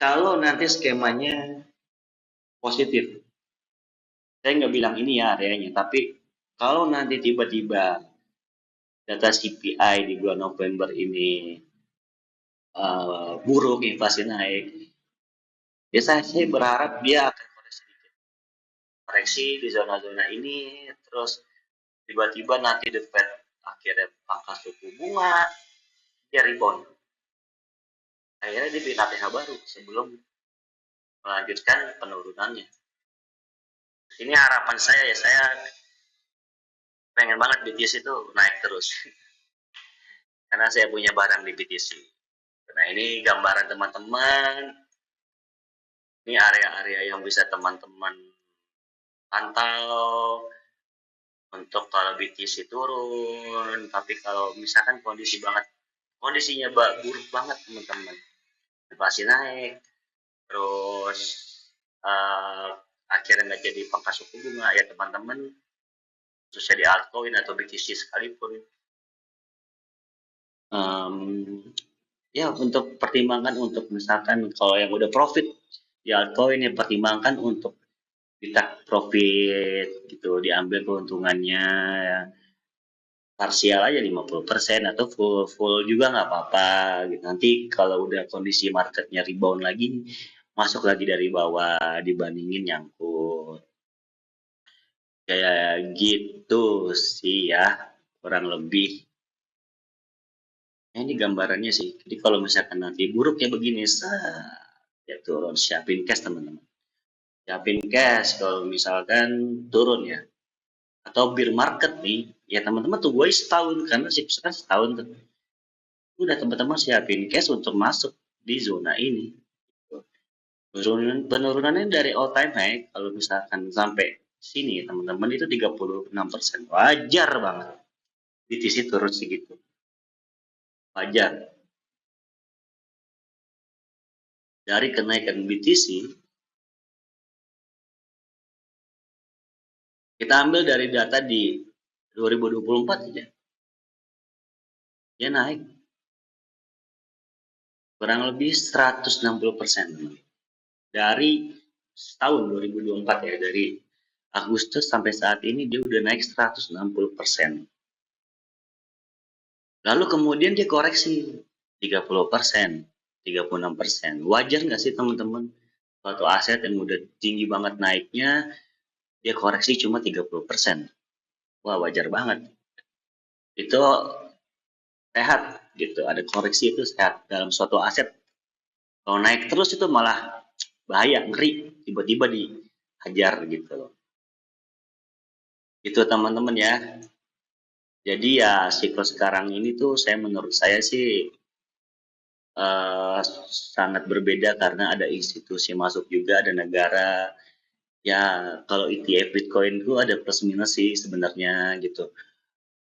S1: Kalau nanti skemanya positif, saya nggak bilang ini ya areanya, tapi kalau nanti tiba-tiba data CPI di bulan November ini buruk, inflasi naik, ya saya berharap dia akan koreksi di zona-zona ini, terus tiba-tiba nanti The Fed akhirnya pangkas suku bunga, dia rebound. Akhirnya dia bikin ATH baru sebelum melanjutkan penurunannya. Ini harapan saya ya, saya pengen banget BTC itu naik terus. Karena saya punya barang di BTC. Nah ini gambaran teman-teman, ini area-area yang bisa teman-teman pantau untuk kalau BTC turun. Tapi kalau misalkan kondisinya buruk banget teman-teman, inflasi naik, terus uh, akhirnya nggak jadi pangkas suku bunga ya teman-teman, khususnya di altcoin atau BTC sekalipun, um, ya untuk pertimbangan untuk misalkan kalau yang udah profit di altcoin ya pertimbangkan untuk kita profit gitu, diambil keuntungannya ya, parsial aja 50% atau full juga nggak apa-apa gitu. Nanti kalau udah kondisi marketnya rebound lagi masuk lagi dari bawah dibandingin nyangkut kayak gitu sih ya kurang lebih. Nah, ini gambarannya sih. Jadi kalau misalkan nanti buruk ya begini ya turun, siapin cash teman-teman, siapin cash kalau misalkan turun ya, atau bear market nih ya teman-teman tunggu aja setahun karena sih kan setahun tuh udah teman-teman siapin cash untuk masuk di zona ini. Penurunannya dari all time high kalau misalkan sampai sini teman-teman itu 36%, wajar banget BTC turun segitu, wajar. Dari kenaikan BTC Kita ambil dari data di 2024 aja, dia naik kurang lebih 160% dari tahun 2024 ya, dari Agustus sampai saat ini dia udah naik 160%. Lalu kemudian dia koreksi 30%, 36%. Wajar nggak sih teman-teman? Suatu aset yang udah tinggi banget naiknya, dia koreksi cuma 30%. Wah, wajar banget. Itu sehat gitu. Ada koreksi itu sehat dalam suatu aset. Kalau naik terus itu malah bahaya, ngeri. Tiba-tiba dihajar gitu loh. Itu teman-teman ya. Jadi ya siklus sekarang ini tuh menurut saya sih sangat berbeda karena ada institusi masuk juga, ada negara. Ya kalau ETF Bitcoin itu ada plus minus sih sebenarnya gitu.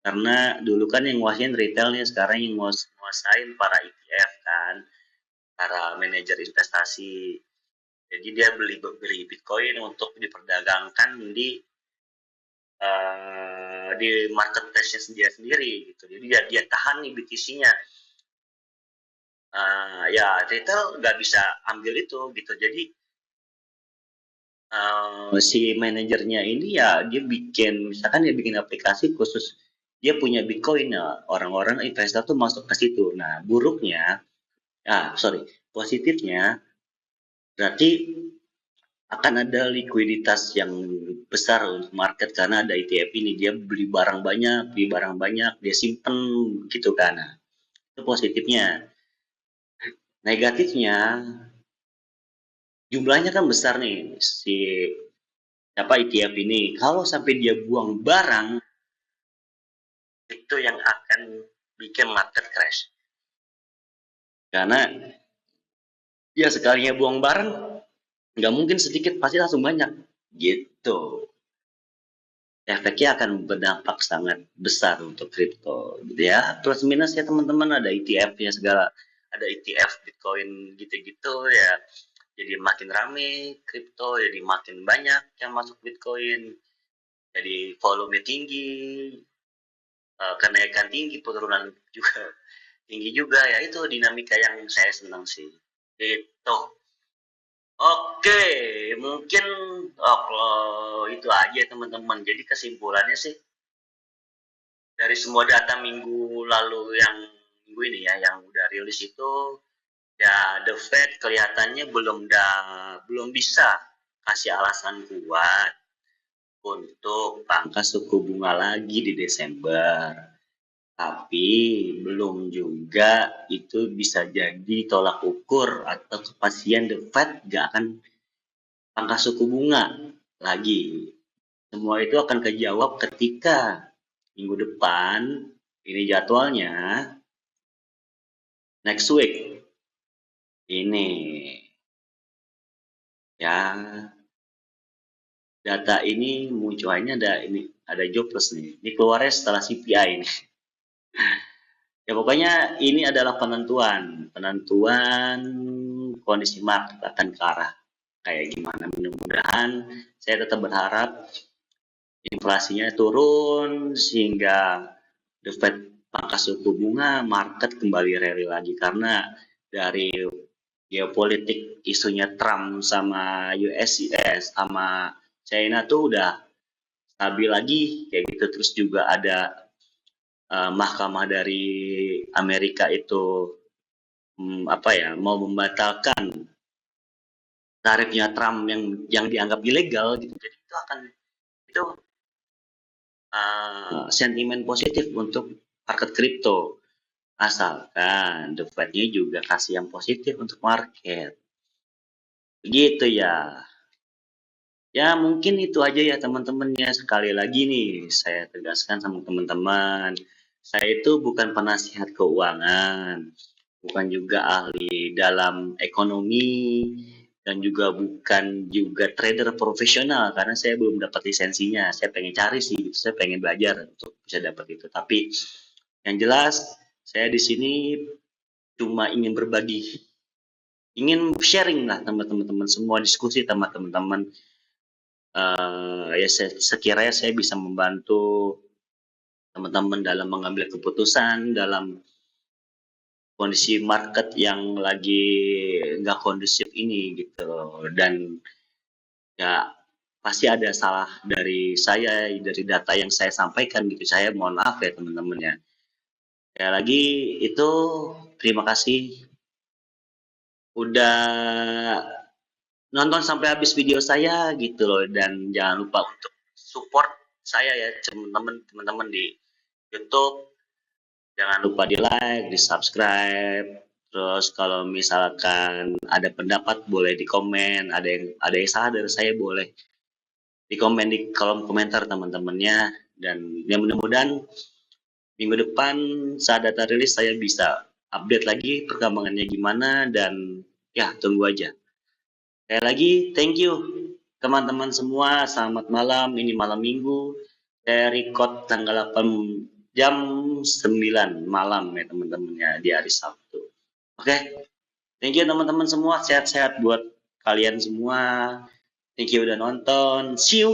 S1: Karena dulu kan yang nguasain retailnya, sekarang yang nguasain para ETF kan, para manajer investasi. Jadi dia beli Bitcoin untuk diperdagangkan di marketplace-nya dia sendiri gitu. Jadi dia tahan nih BTC-nya. Ya retail nggak bisa ambil itu gitu. Jadi si manajernya ini ya dia bikin, misalkan dia bikin aplikasi khusus dia punya Bitcoin, ya orang-orang investor tuh masuk ke situ. Nah buruknya, positifnya berarti akan ada likuiditas yang besar untuk market karena ada ETF ini, dia beli barang banyak, dia simpen gitu kan. Nah, itu positifnya. Negatifnya, jumlahnya kan besar nih si ETF ini. Kalau sampai dia buang barang, itu yang akan bikin market crash. Karena ya sekalinya buang barang, nggak mungkin sedikit, pasti langsung banyak. Gitu. Efeknya akan berdampak sangat besar untuk kripto. Gitu ya, plus minus ya teman-teman, ada ETF-nya segala. Ada ETF Bitcoin gitu-gitu ya. Jadi makin rame kripto, jadi makin banyak yang masuk Bitcoin. Jadi volume tinggi, kenaikan tinggi, penurunan juga tinggi juga ya, itu dinamika yang saya senang sih. Gitu. Oke, mungkin itu aja teman-teman. Jadi kesimpulannya sih dari semua data minggu lalu yang minggu ini ya yang udah rilis itu, ya The Fed kelihatannya belum bisa kasih alasan kuat untuk pangkas suku bunga lagi di Desember. Tapi belum juga itu bisa jadi tolak ukur atau kepastian The Fed gak akan pangkas suku bunga lagi. Semua itu akan kejawab ketika minggu depan, ini jadwalnya, next week. Ini ya data ini munculnya ada jobless nih. Ini keluarnya setelah CPI ini. Ya pokoknya ini adalah penentuan kondisi market akan ke arah kayak gimana. Mudah-mudahan saya tetap berharap inflasinya turun sehingga The Fed pangkas suku bunga, market kembali rally lagi karena dari geopolitik isunya Trump sama US sama China tuh udah stabil lagi kayak gitu. Terus juga ada mahkamah dari Amerika itu mau membatalkan tarifnya Trump yang dianggap ilegal gitu. Jadi itu sentimen positif untuk market kripto, asalkan The Fed-nya juga kasih yang positif untuk market. Begitu ya. Ya mungkin itu aja ya teman-temannya. Sekali lagi nih saya tegaskan sama teman-teman, saya itu bukan penasihat keuangan, bukan juga ahli dalam ekonomi, dan juga bukan juga trader profesional karena saya belum dapat lisensinya. Saya pengen cari sih, saya pengen belajar untuk bisa dapat itu. Tapi yang jelas saya di sini cuma ingin berbagi, ingin sharing lah teman-teman semua, diskusi sama teman-teman Ya sekiranya saya bisa membantu teman-teman dalam mengambil keputusan dalam kondisi market yang lagi nggak kondusif ini gitu. Dan ya pasti ada salah dari saya, dari data yang saya sampaikan gitu. Saya mohon maaf ya teman-teman ya. Ya lagi itu terima kasih udah nonton sampai habis video saya gitu loh, dan jangan lupa untuk support saya ya teman-teman di YouTube. Jangan lupa di like, di subscribe. Terus kalau misalkan ada pendapat boleh di komen, ada yang salah dari saya boleh di komen di kolom komentar teman-temannya. Dan yang mudah-mudahan minggu depan saat data rilis saya bisa update lagi perkembangannya gimana, dan ya tunggu aja. Sekali lagi thank you teman-teman semua, selamat malam, ini malam minggu, saya record tanggal 8 jam 9 malam ya teman-teman ya, di hari Sabtu. Oke, thank you teman-teman semua, sehat-sehat buat kalian semua, thank you udah nonton, see you.